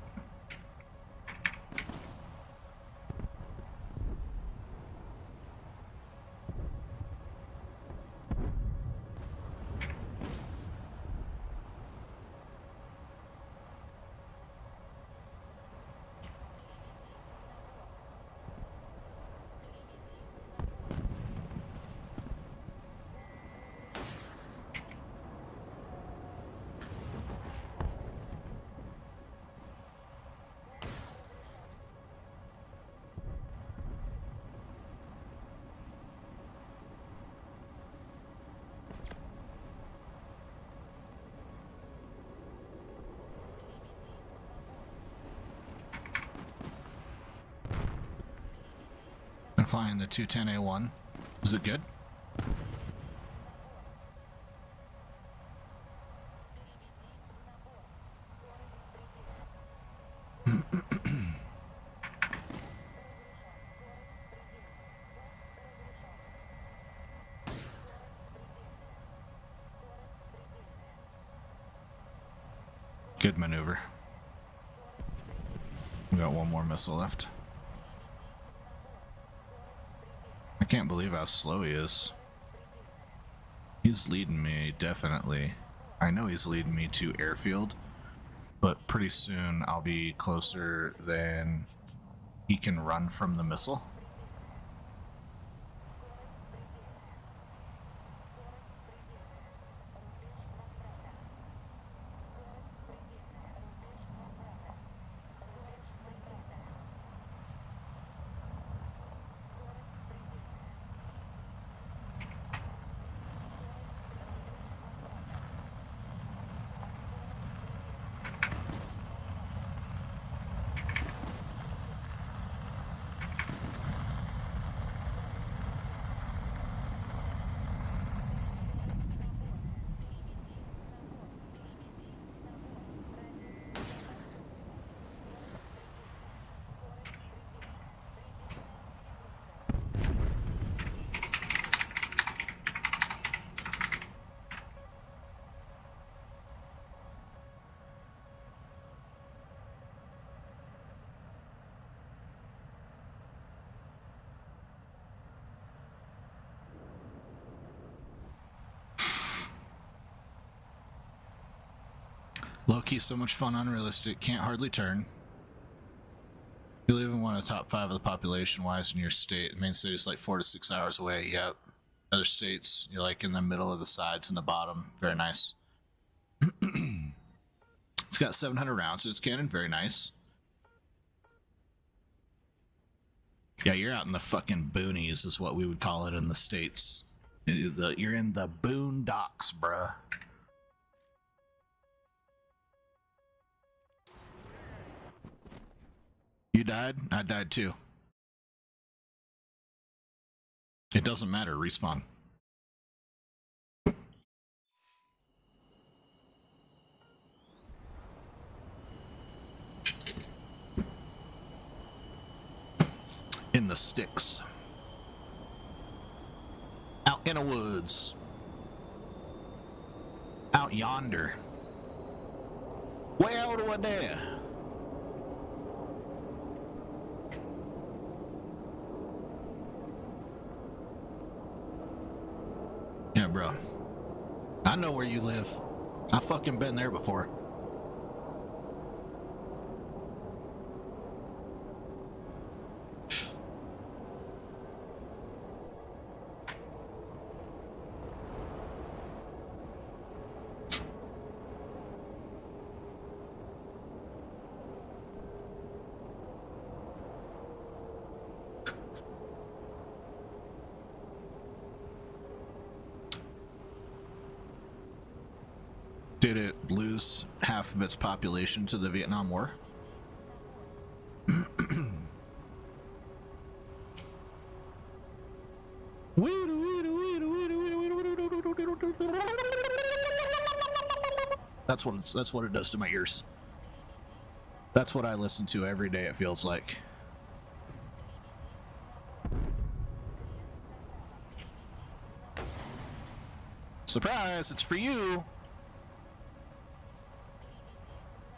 I'm flying the 210A1. Is it good? Good maneuver. We got one more missile left. I can't believe how slow he is. He's leading me, definitely. I know he's leading me to airfield, but pretty soon I'll be closer than he can run from the missile. Low-key, so much fun, unrealistic, can't hardly turn. You live in one of the top 5 of the population-wise in your state. The main city is like 4 to 6 hours away, yep. Other states, you're like in the middle of the sides and the bottom. Very nice. It's got 700 rounds in its cannon, very nice. Yeah, you're out in the fucking boonies is what we would call it in the States. You're in the boondocks, bruh. You died? I died too. It doesn't matter, respawn. In the sticks. Out in the woods. Out yonder. Way out over there. Yeah, bro. I know where you live. I fucking been there before. Did it lose half of its population to the Vietnam War? That's what it does to my ears. That's what I listen to every day, it feels like. Surprise, it's for you.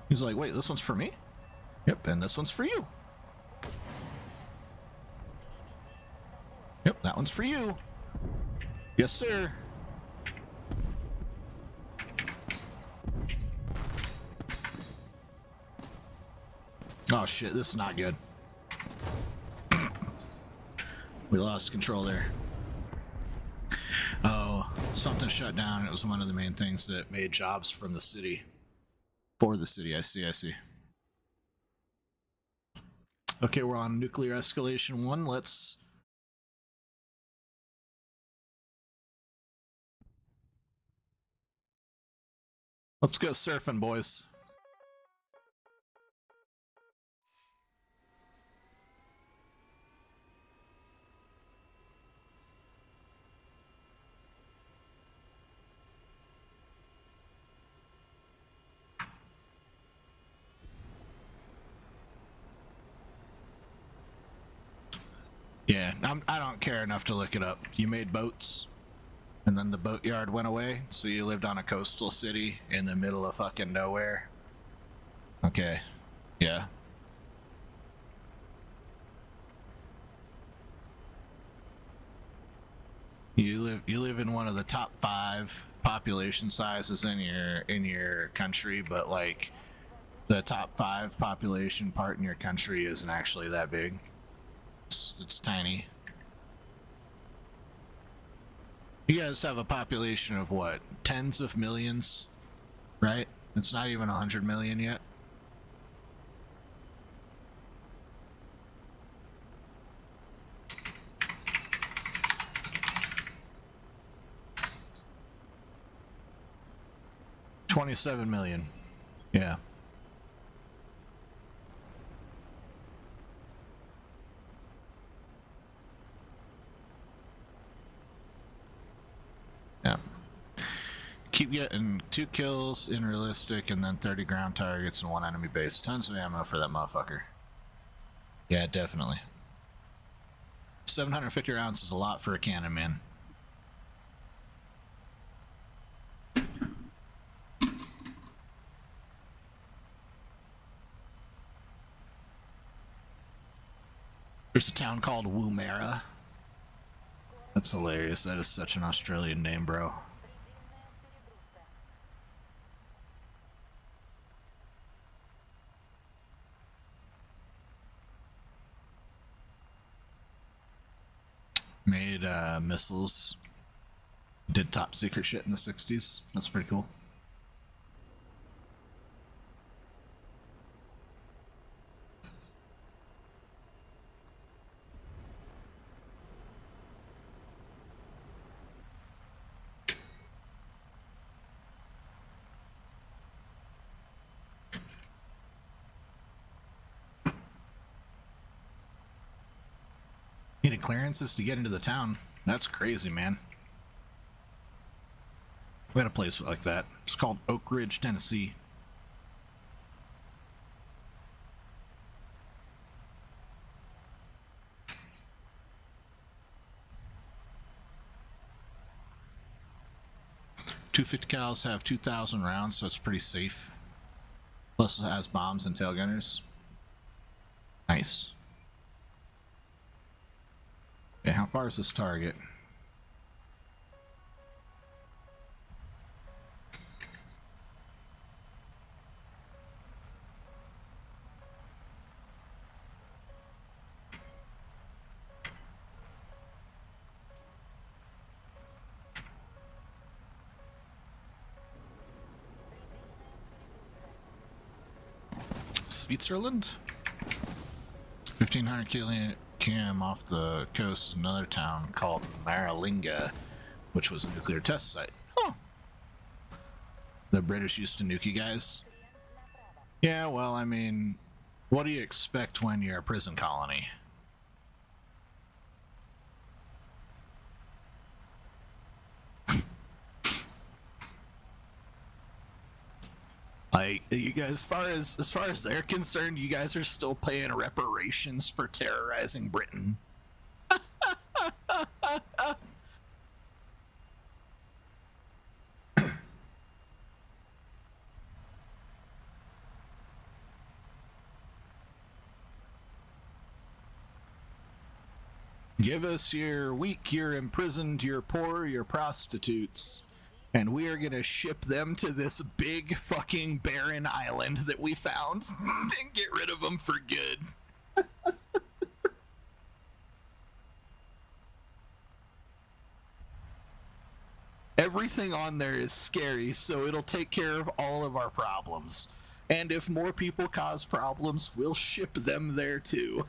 He's like, wait, this one's for me? Yep, and this one's for you. Yep, that one's for you. Yes, sir. Oh shit, this is not good. We lost control there. Oh, something shut down. It was one of the main things that made jobs from the city. For the city, I see. Okay, we're on nuclear escalation 1. Let's go surfing, boys. Yeah, I don't care enough to look it up. You made boats, and then the boatyard went away, so you lived on a coastal city in the middle of fucking nowhere, Okay. Yeah. You live in one of the top 5 population sizes in your country, but like the top 5 population part in your country isn't actually that big. It's tiny. You guys have a population of what? Tens of millions, right? It's not even 100 million yet. $27 million. Yeah. Yeah. Keep getting 2 kills in realistic and then 30 ground targets and 1 enemy base. Tons of ammo for that motherfucker. Yeah, definitely. 750 rounds is a lot for a cannon, man. There's a town called Woomera. That's hilarious. That is such an Australian name, bro. Made missiles. Did top secret shit in the 60s. That's pretty cool. Needed clearances to get into the town. That's crazy, man. We had a place like that. It's called Oak Ridge, Tennessee. .250 cals have 2,000 rounds, so it's pretty safe. Plus it has bombs and tail gunners. Nice. Okay, how far is this target? Switzerland? 1,500 km off the coast, another town called Maralinga, which was a nuclear test site. Oh. The British used to nuke you guys? Yeah, well, I mean, what do you expect when you're a prison colony? Like, you guys, as far as they're concerned, you guys are still paying reparations for terrorizing Britain. Give us your weak, your imprisoned, your poor, your prostitutes, and we are gonna ship them to this big fucking barren island that we found and get rid of them for good. Everything on there is scary, so it'll take care of all of our problems. And if more people cause problems, we'll ship them there too.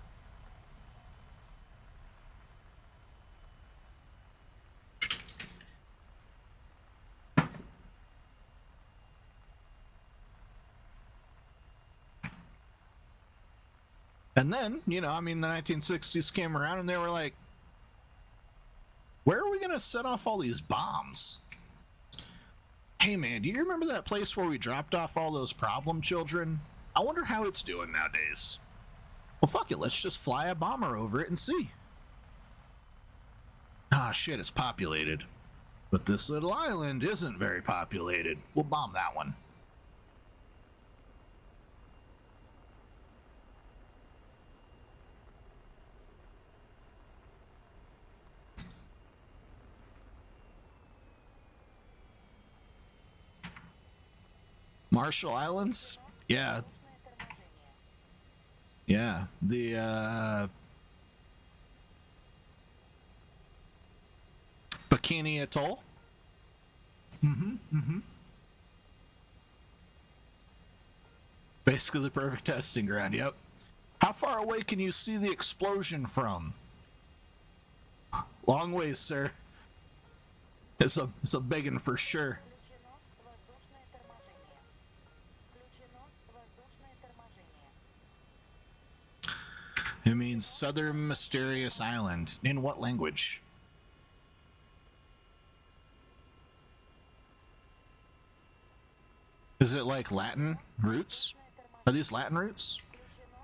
And then, you know, I mean, the 1960s came around and they were like, where are we going to set off all these bombs? Hey, man, do you remember that place where we dropped off all those problem children? I wonder how it's doing nowadays. Well, fuck it, let's just fly a bomber over it and see. Ah, shit, it's populated. But this little island isn't very populated. We'll bomb that one. Marshall Islands? Yeah. Yeah. The Bikini Atoll? Basically the perfect testing ground, yep. How far away can you see the explosion from? Long ways, sir. It's a big one for sure. It means Southern Mysterious Island. In what language? Is it like Latin roots? Are these Latin roots?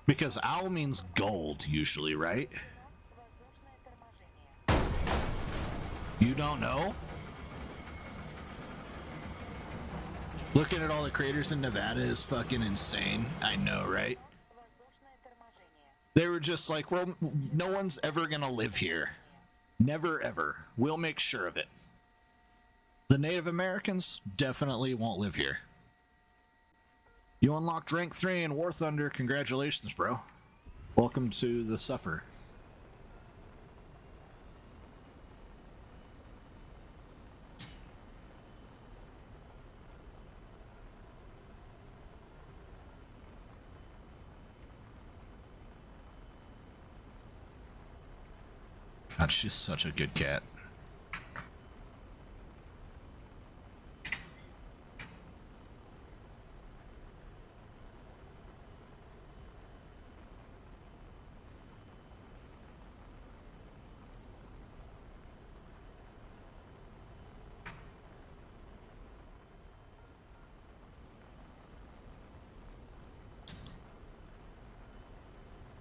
Because owl means gold, usually, right? You don't know? Looking at all the craters in Nevada is fucking insane. I know, right? They were just like, well, no one's ever gonna live here. Never, ever. We'll make sure of it. The Native Americans definitely won't live here. You unlocked rank 3 in War Thunder. Congratulations, bro. Welcome to the Suffer. God, she's such a good cat.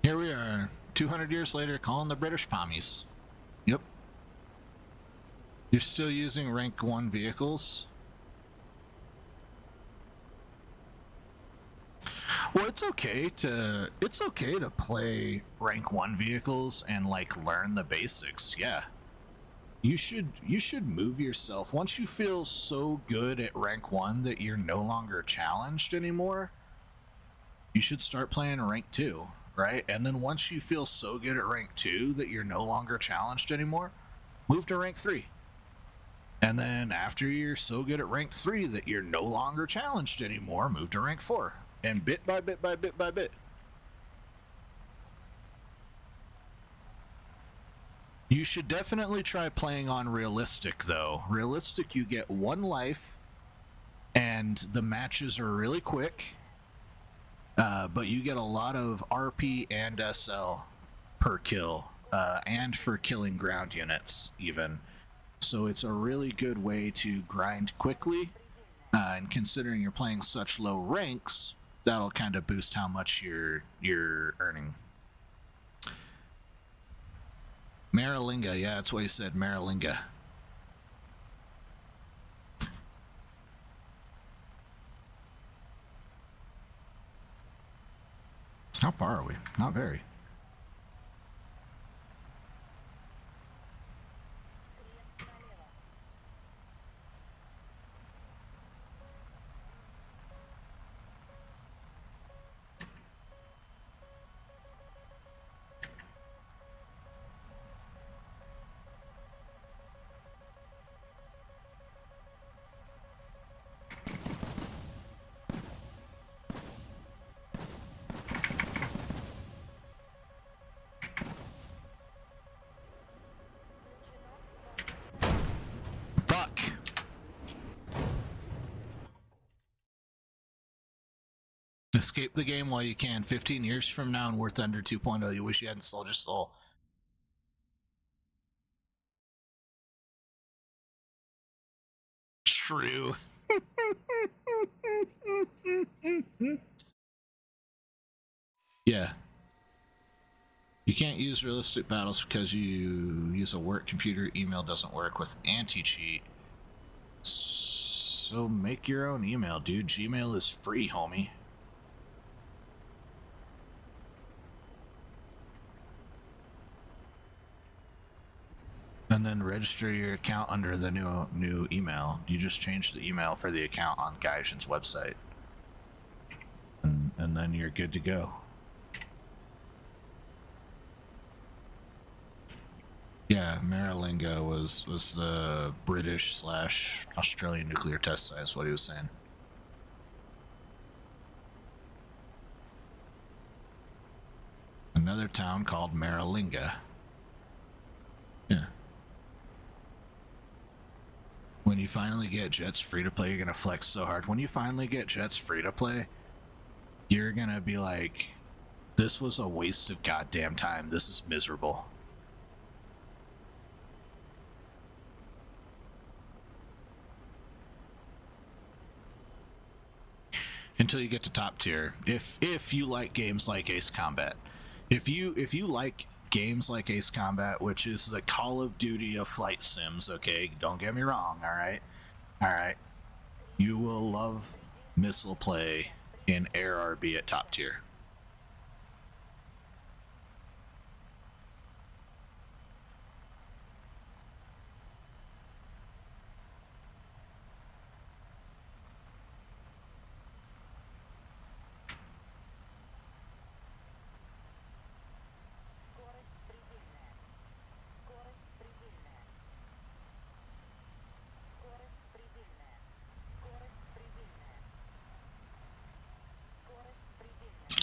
Here we are, 200 years later, calling the British pommies. Yep. You're still using rank 1 vehicles? Well, it's okay to play rank 1 vehicles and like learn the basics. Yeah. You should move yourself once you feel so good at rank 1 that you're no longer challenged anymore. You should start playing rank 2. Right? And then once you feel so good at rank 2 that you're no longer challenged anymore, move to rank 3. And then after you're so good at rank 3 that you're no longer challenged anymore, move to rank 4. And bit by bit by bit by bit. You should definitely try playing on realistic, though. Realistic, you get 1 life, and the matches are really quick. But you get a lot of RP and SL per kill, and for killing ground units, even. So it's a really good way to grind quickly, and considering you're playing such low ranks, that'll kind of boost how much you're earning. Maralinga, yeah, that's what he said, Maralinga. How far are we? Not very. Escape the game while you can. 15 years from now in War Thunder 2.0, you wish you hadn't sold your soul. True. Yeah. You can't use realistic battles because you use a work computer. Email doesn't work with anti-cheat. So make your own email, dude. Gmail is free, homie. And then register your account under the new email. You just change the email for the account on Gaijin's website. you're good to go. Yeah, Maralinga was the British/Australian nuclear test site, is what he was saying. Another town called Maralinga. Yeah. When you finally get Jets free to play, you're gonna flex so hard. When you finally get Jets free to play, you're gonna be like, this was a waste of goddamn time. This is miserable. Until you get to top tier. If you like games like Ace Combat. If you like games like Ace Combat, which is the Call of Duty of flight sims, okay? Don't get me wrong, alright? Alright. You will love missile play in Air RB at top tier.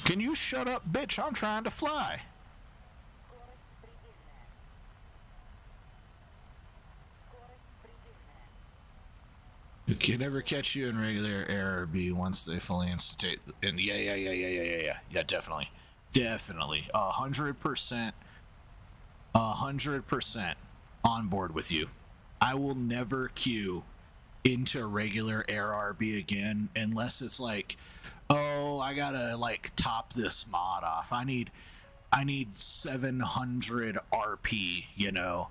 Can you shut up, bitch? I'm trying to fly. You can never catch you in regular ARB once they fully institute. And yeah, definitely, 100%, 100% on board with you. I will never queue into regular ARB again unless it's like, oh, I gotta like top this mod off. I need 700 RP, you know,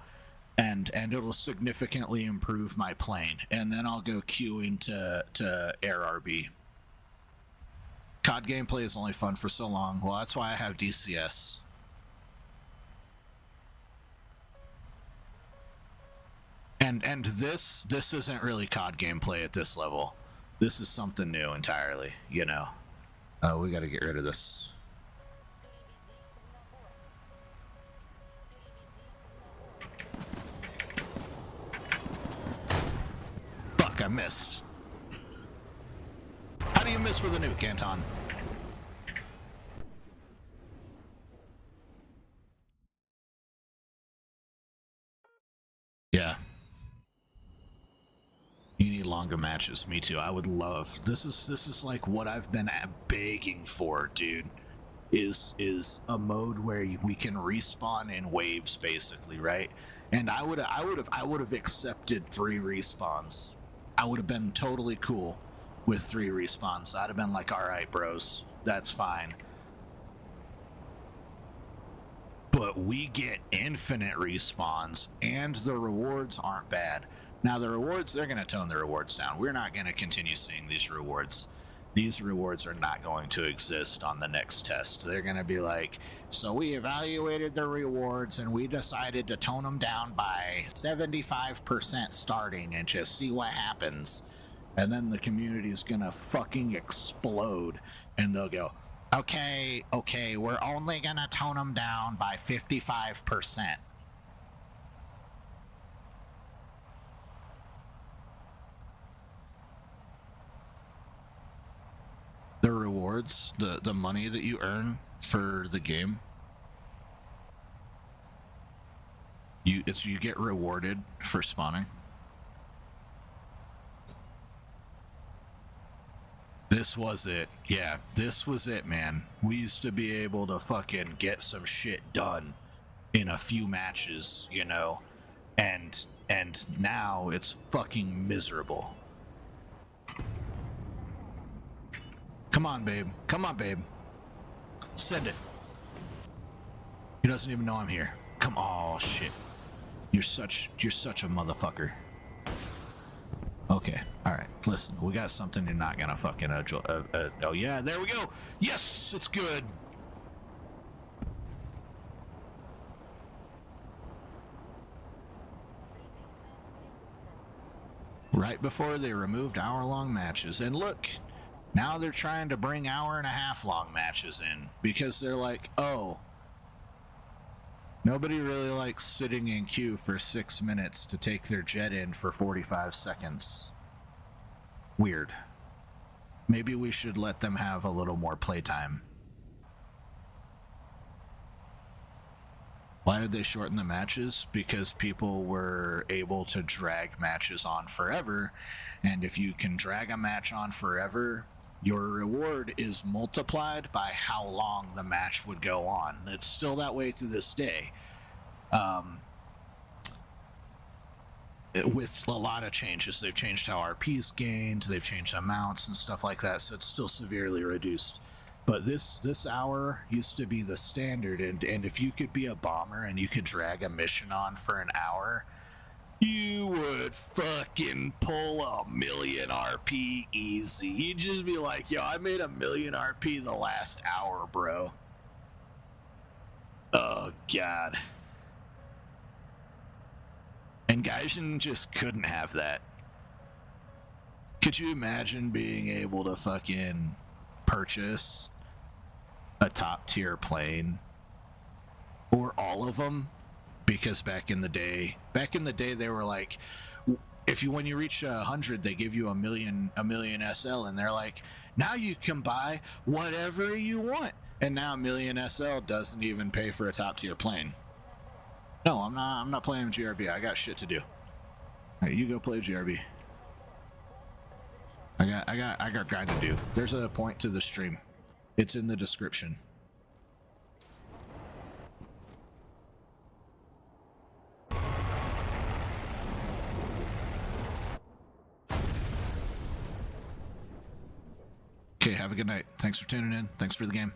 and it'll significantly improve my plane, and then I'll go queue into Air RB. COD gameplay is only fun for so long. Well, that's why I have DCS. And this isn't really COD gameplay at this level. This is something new entirely, you know. Oh, we gotta get rid of this. Fuck, I missed. How do you miss with a nuke, Anton? Yeah. You need longer matches. Me too. I would love. This is like what I've been begging for, dude. Is a mode where we can respawn in waves, basically, right? And I would have accepted 3 respawns. I would have been totally cool with 3 respawns. I'd have been like, all right, bros, that's fine. But we get infinite respawns, and the rewards aren't bad. Now, the rewards, they're going to tone the rewards down. We're not going to continue seeing these rewards. These rewards are not going to exist on the next test. They're going to be like, so we evaluated the rewards, and we decided to tone them down by 75% starting and just see what happens. And then the community is going to fucking explode, and they'll go, okay, we're only going to tone them down by 55%. The rewards, the money that you earn for the game, you get rewarded for spawning. This was it. Yeah, this was it, man. We used to be able to fucking get some shit done in a few matches, you know, and now it's fucking miserable. Come on, babe. Come on, babe. Send it. He doesn't even know I'm here. Come on. Oh, shit. You're such a motherfucker. Okay. All right. Listen, we got something you're not gonna fucking oh yeah, there we go. Yes, it's good. Right before they removed hour-long matches, and look, Now they're trying to bring hour-and-a-half long matches in because they're like, oh, nobody really likes sitting in queue for 6 minutes to take their jet in for 45 seconds. Weird. Maybe we should let them have a little more playtime. Why did they shorten the matches? Because people were able to drag matches on forever, and if you can drag a match on forever, your reward is multiplied by how long the match would go on. It's still that way to this day. With a lot of changes. They've changed how RP's gained, they've changed amounts and stuff like that, so it's still severely reduced. But this hour used to be the standard, and if you could be a bomber and you could drag a mission on for an hour, you would fucking pull 1,000,000 RP easy. You'd just be like, yo, I made 1,000,000 RP the last hour, bro. Oh, God. And Gaijin just couldn't have that. Could you imagine being able to fucking purchase a top tier plane? Or all of them? Because back in the day they were like, when you reach 100, they give you a million SL, and they're like, now you can buy whatever you want. And now 1,000,000 SL doesn't even pay for a top tier plane. No, I'm not playing GRB. I got shit to do. All right, you go play GRB. I got grind to do. There's a point to the stream. It's in the description. Okay, have a good night. Thanks for tuning in. Thanks for the game.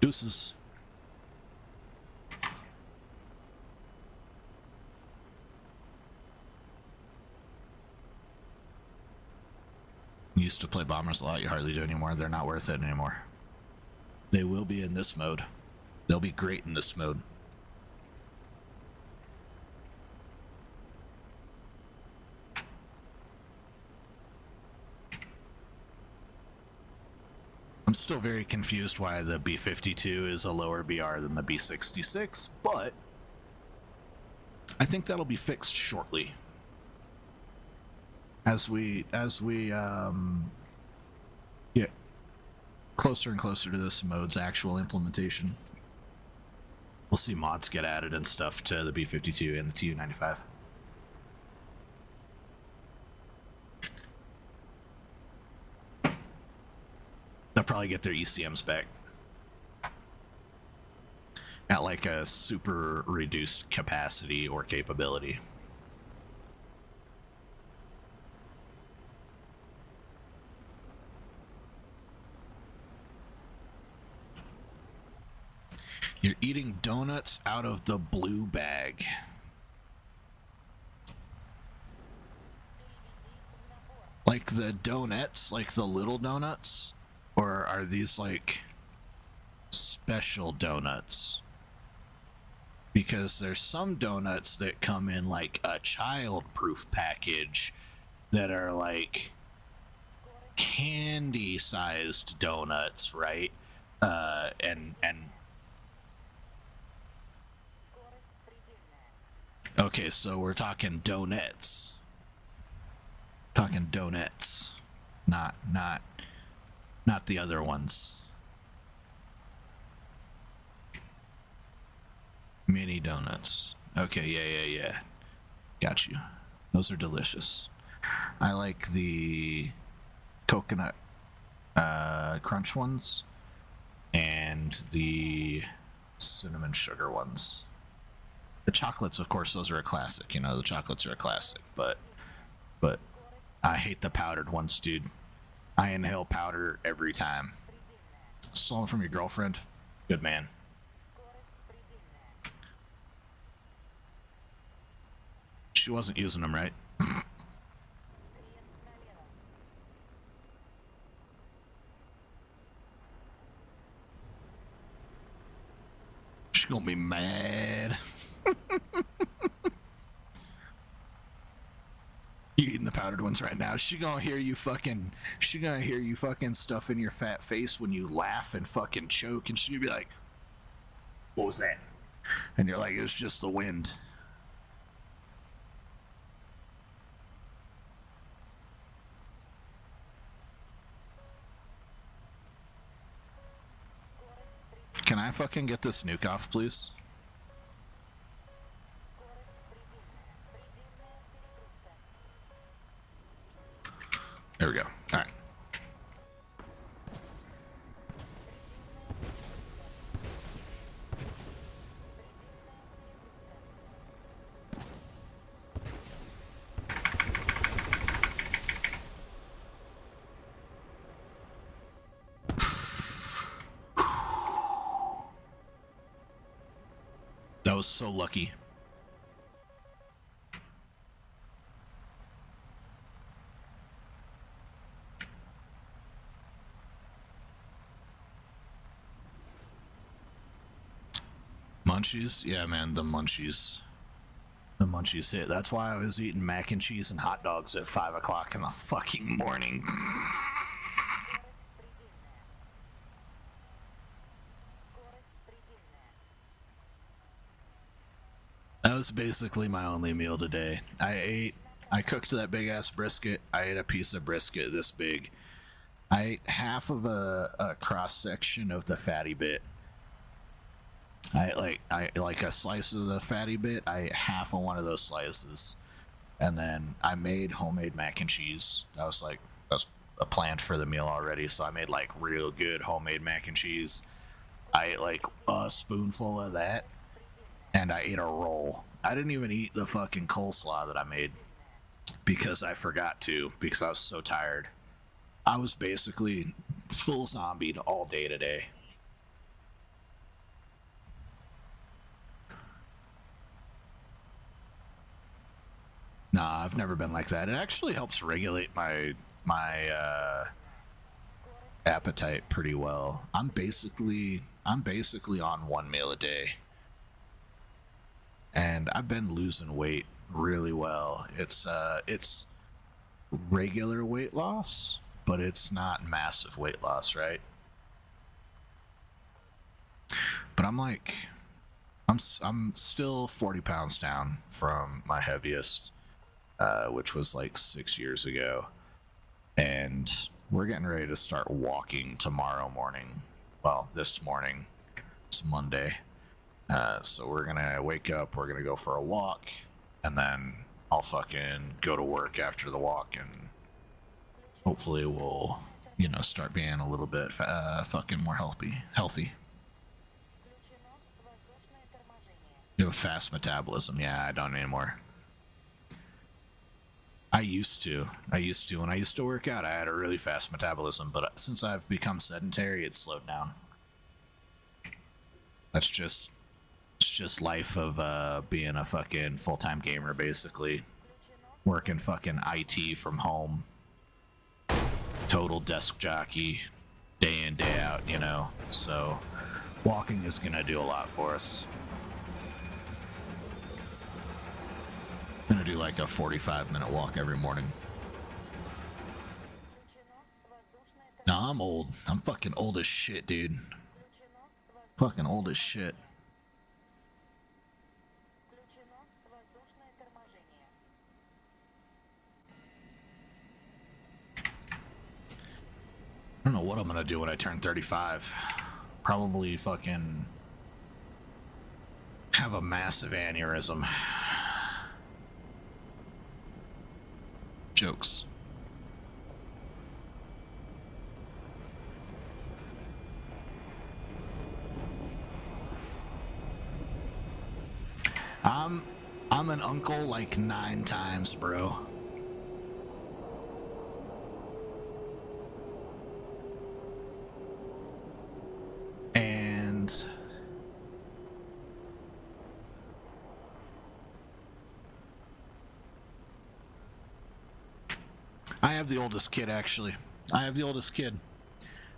Deuces. Used to play bombers a lot. You hardly do anymore. They're not worth it anymore. They will be in this mode. They'll be great in this mode. I'm still very confused why the B52 is a lower BR than the B66, but I think that'll be fixed shortly. As we get closer and closer to this mode's actual implementation, we'll see mods get added and stuff to the B52 and the Tu95. They'll probably get their ECMs back at like a super reduced capacity or capability. You're eating donuts out of the blue bag. Like the donuts, like the little donuts? Or are these like special donuts? Because there's some donuts that come in like a child-proof package that are like candy-sized donuts, right? And okay, so we're talking donuts. Talking donuts, not the other ones. Mini donuts. Okay, yeah. Got you. Those are delicious. I like the coconut crunch ones and the cinnamon sugar ones. The chocolates, of course, those are a classic. You know, the chocolates are a classic, but I hate the powdered ones, dude. I inhale powder every time. Stolen from your girlfriend? Good man. She wasn't using them, right? She gonna be mad. You eating the powdered ones right now. She gonna hear you fucking stuffing your fat face when you laugh and fucking choke, and she'll be like, what was that? And you're like, it's just the wind. Can I fucking get this nuke off, please? There we go. All right. That was so lucky. Munchies? Yeah, man, the munchies. The munchies hit. That's why I was eating mac and cheese and hot dogs at 5 o'clock in the fucking morning. That was basically my only meal today. I cooked that big ass brisket. I ate a piece of brisket this big. I ate half of a cross section of the fatty bit. I like a slice of the fatty bit. I ate half of one of those slices, and then I made homemade mac and cheese. That's a plan for the meal already. So I made like real good homemade mac and cheese. I ate like a spoonful of that, and I ate a roll. I didn't even eat the fucking coleslaw that I made because I forgot to, because I was so tired. I was basically full zombied all day today. Nah, I've never been like that. It actually helps regulate my appetite pretty well. I'm basically on one meal a day, and I've been losing weight really well. It's regular weight loss, but it's not massive weight loss, right? But I'm still 40 pounds down from my heaviest, which was like 6 years ago, and we're getting ready to start walking tomorrow morning. Well, this morning. It's Monday. So we're gonna wake up, we're gonna go for a walk, and then I'll fucking go to work after the walk, and hopefully we'll, start being a little bit fucking more healthy. You have a fast metabolism. Yeah, I don't anymore. I used to. When I used to work out, I had a really fast metabolism, but since I've become sedentary, it's slowed down. It's just life of being a fucking full-time gamer, basically. Working fucking IT from home. Total desk jockey, day in, day out, So, walking is gonna do a lot for us. I'm gonna do like a 45-minute walk every morning. No, I'm old. I'm fucking old as shit, dude. Fucking old as shit. I don't know what I'm gonna do when I turn 35. Probably fucking have a massive aneurysm. Jokes. I'm an uncle like 9 times, bro. And I have the oldest kid, actually. I have the oldest kid.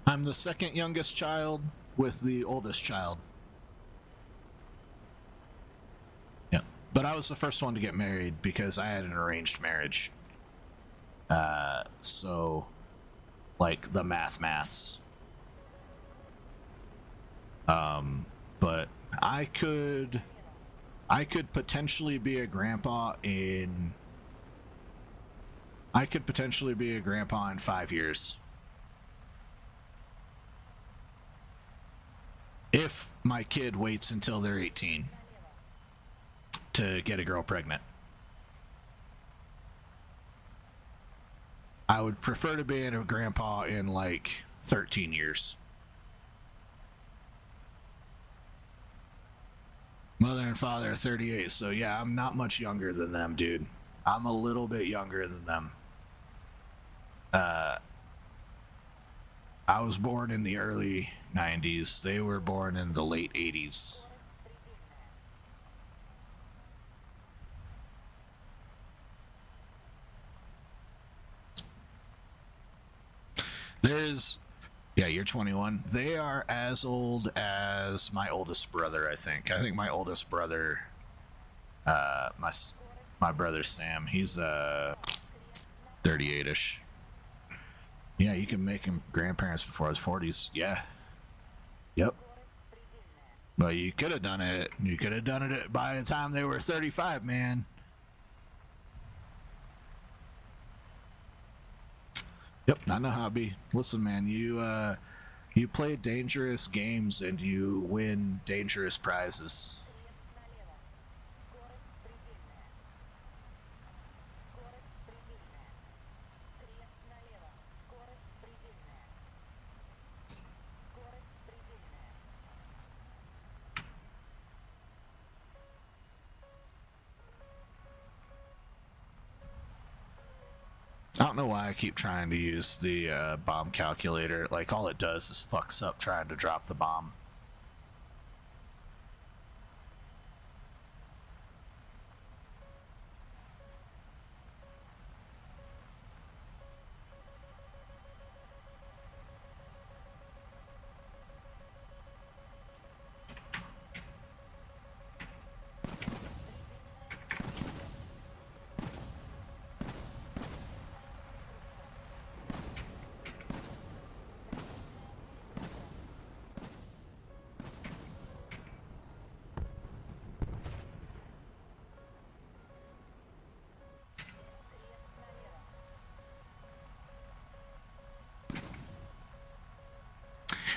I'm the second youngest child with the oldest child. But I was the first one to get married because I had an arranged marriage. So, like, the maths. But I could potentially be a grandpa in... I could potentially be a grandpa in 5 years. If my kid waits until they're 18 to get a girl pregnant. I would prefer to be a grandpa in like 13 years. Mother and father are 38, so yeah, I'm not much younger than them, dude. I'm a little bit younger than them. I was born in the early 90s. They were born in the late 80s. Yeah, you're 21. They are as old as my oldest brother, I think. I think my oldest brother, my brother Sam, he's 38-ish. Yeah, you can make him grandparents before his 40s. Yeah. Yep. But you could have done it. You could have done it by the time they were 35, man. Yep, I know how it be. Listen, man, you play dangerous games and you win dangerous prizes. I don't know why I keep trying to use the bomb calculator. Like, all it does is fucks up trying to drop the bomb.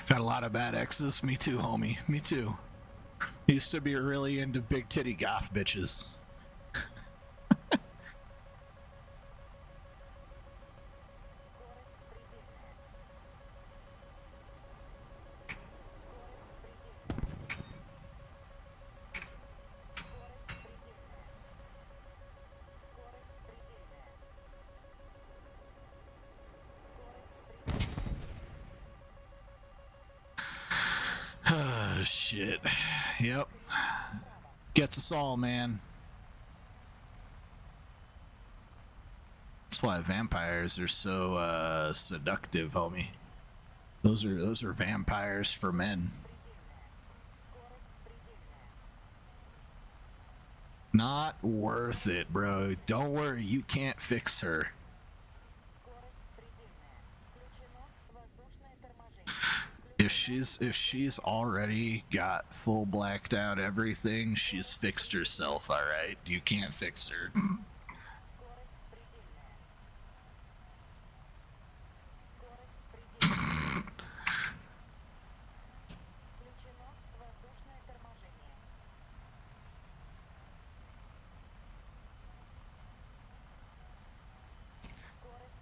Got a lot of bad exes. Me too, homie. Me too. Used to be really into big titty goth bitches. Shit. Yep. Gets us all, man. That's why vampires are so seductive, homie. Those are vampires for men. Not worth it, bro. Don't worry, you can't fix her. If she's already got full blacked out everything, she's fixed herself, alright? You can't fix her.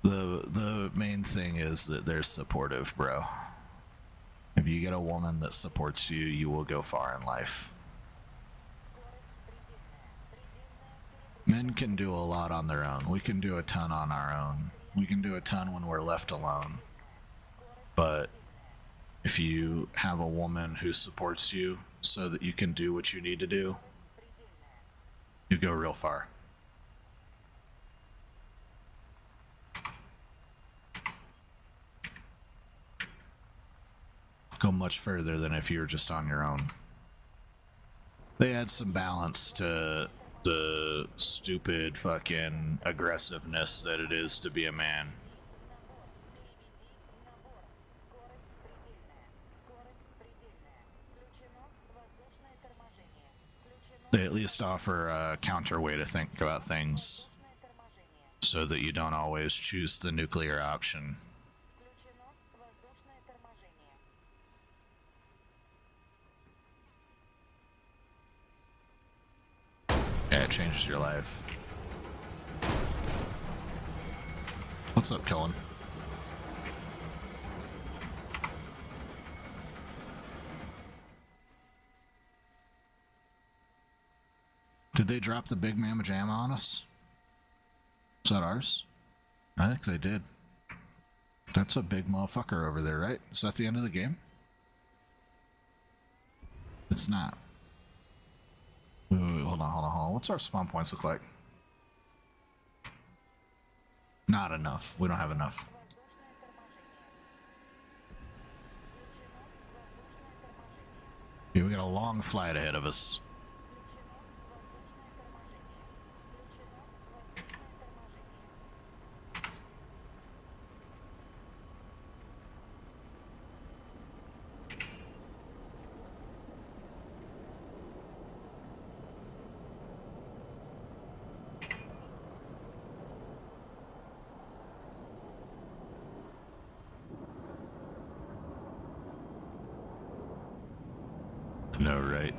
The main thing is that they're supportive, bro. If you get a woman that supports you, you will go far in life. Men can do a lot on their own. We can do a ton on our own. We can do a ton when we're left alone. But if you have a woman who supports you so that you can do what you need to do, you go real far. Go much further than if you were just on your own. They add some balance to the stupid fucking aggressiveness that it is to be a man. They at least offer a counter way to think about things so that you don't always choose the nuclear option. Yeah, it changes your life. What's up, Cullen? Did they drop the big mamma jamma on us? Is that ours? I think they did. That's a big motherfucker over there, right? Is that the end of the game? It's not. Wait, hold on. What's our spawn points look like? Not enough. We don't have enough. Yeah, we got a long flight ahead of us. No, right.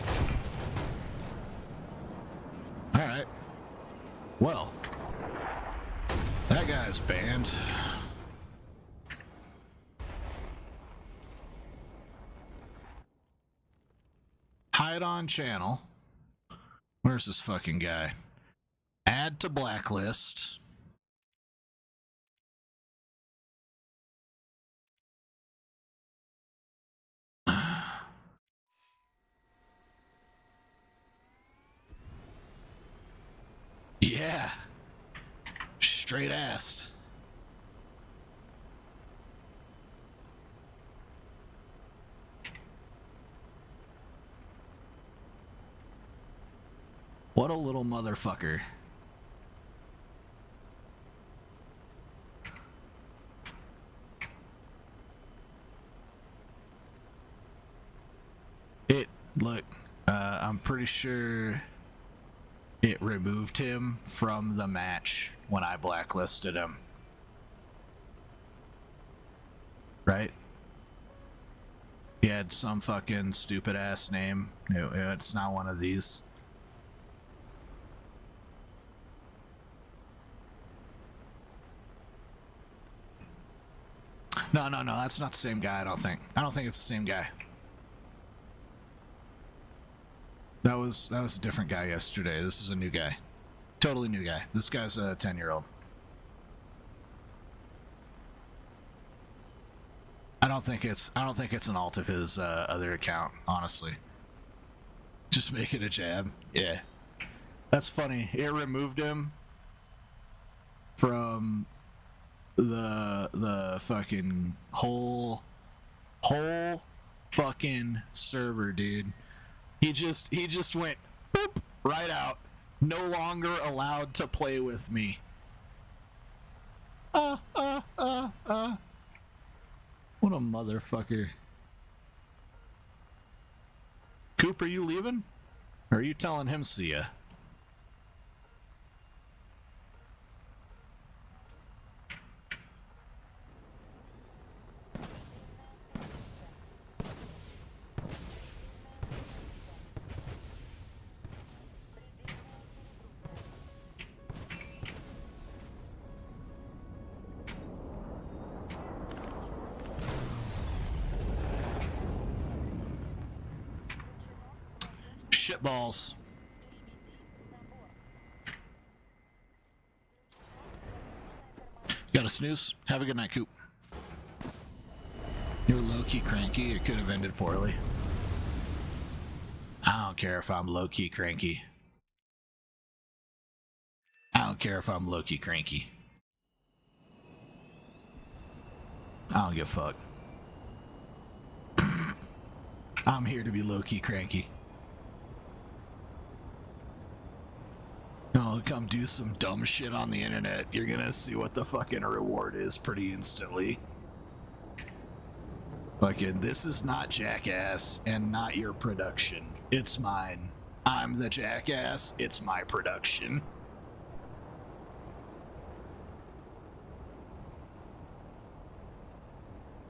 Alright. Well, that guy's banned. Hide on channel. Where's this fucking guy? Add to blacklist. Yeah. Straight assed. What a little motherfucker. Look, I'm pretty sure it removed him from the match when I blacklisted him. Right? He had some fucking stupid ass name. It's not one of these. No, that's not the same guy, I don't think. I don't think it's the same guy. That was a different guy yesterday. This is a new guy. Totally new guy. This guy's a 10-year-old. I don't think it's an alt of his other account, honestly. Just making a jab. Yeah. That's funny. It removed him from the fucking whole fucking server, dude. He just went boop right out. No longer allowed to play with me. What a motherfucker. Coop, are you leaving? Or are you telling him see ya? Shitballs. Got a snooze? Have a good night, Coop. You were low-key cranky. It could have ended poorly. I don't care if I'm low-key cranky. I don't care if I'm low-key cranky. I don't give a fuck. I'm here to be low-key cranky. Oh, come do some dumb shit on the internet. You're gonna see what the fucking reward is pretty instantly. Fucking, this is not Jackass and not your production. It's mine. I'm the Jackass. It's my production.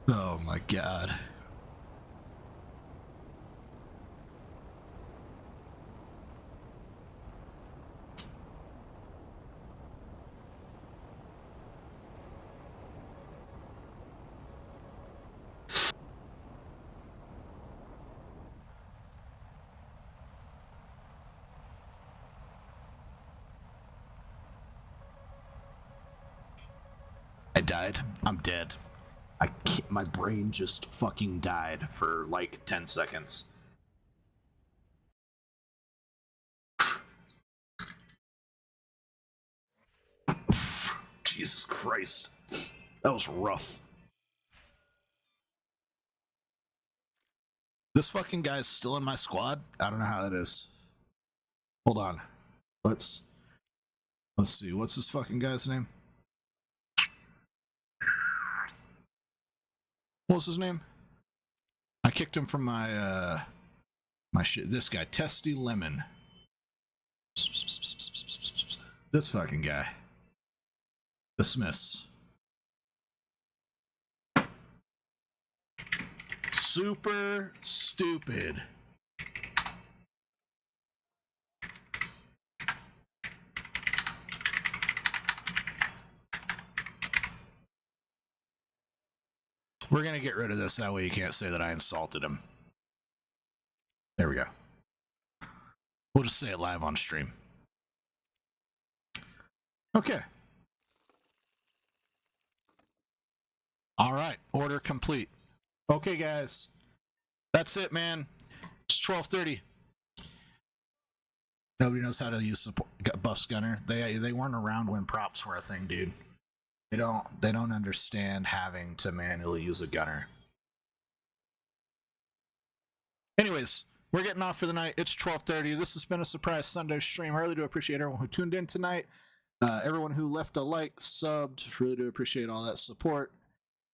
Oh my god. I died. I'm dead. I can't, my brain just fucking died for like 10 seconds. Jesus Christ. That was rough. This fucking guy's still in my squad? I don't know how that is. Hold on. Let's see. What's this fucking guy's name? What's his name? I kicked him from my my shit. This guy, Testy Lemon. This fucking guy. Dismiss. Super stupid. We're gonna get rid of this, that way you can't say that I insulted him. There we go. We'll just say it live on stream. Okay. All right, order complete. Okay, guys. That's it, man. It's 12:30. Nobody knows how to use Buff's Gunner. They weren't around when props were a thing, dude. They don't understand having to manually use a gunner. Anyways, we're getting off for the night. It's 12:30. This has been a surprise Sunday stream. I really do appreciate everyone who tuned in tonight. Everyone who left a like, subbed. Really do appreciate all that support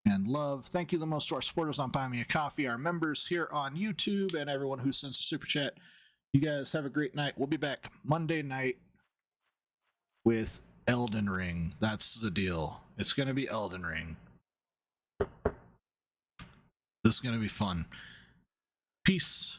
and love. Thank you the most to our supporters on Buy Me a Coffee, our members here on YouTube, and everyone who sends a super chat. You guys have a great night. We'll be back Monday night with Elden Ring. That's the deal. It's going to be Elden Ring. This is going to be fun. Peace.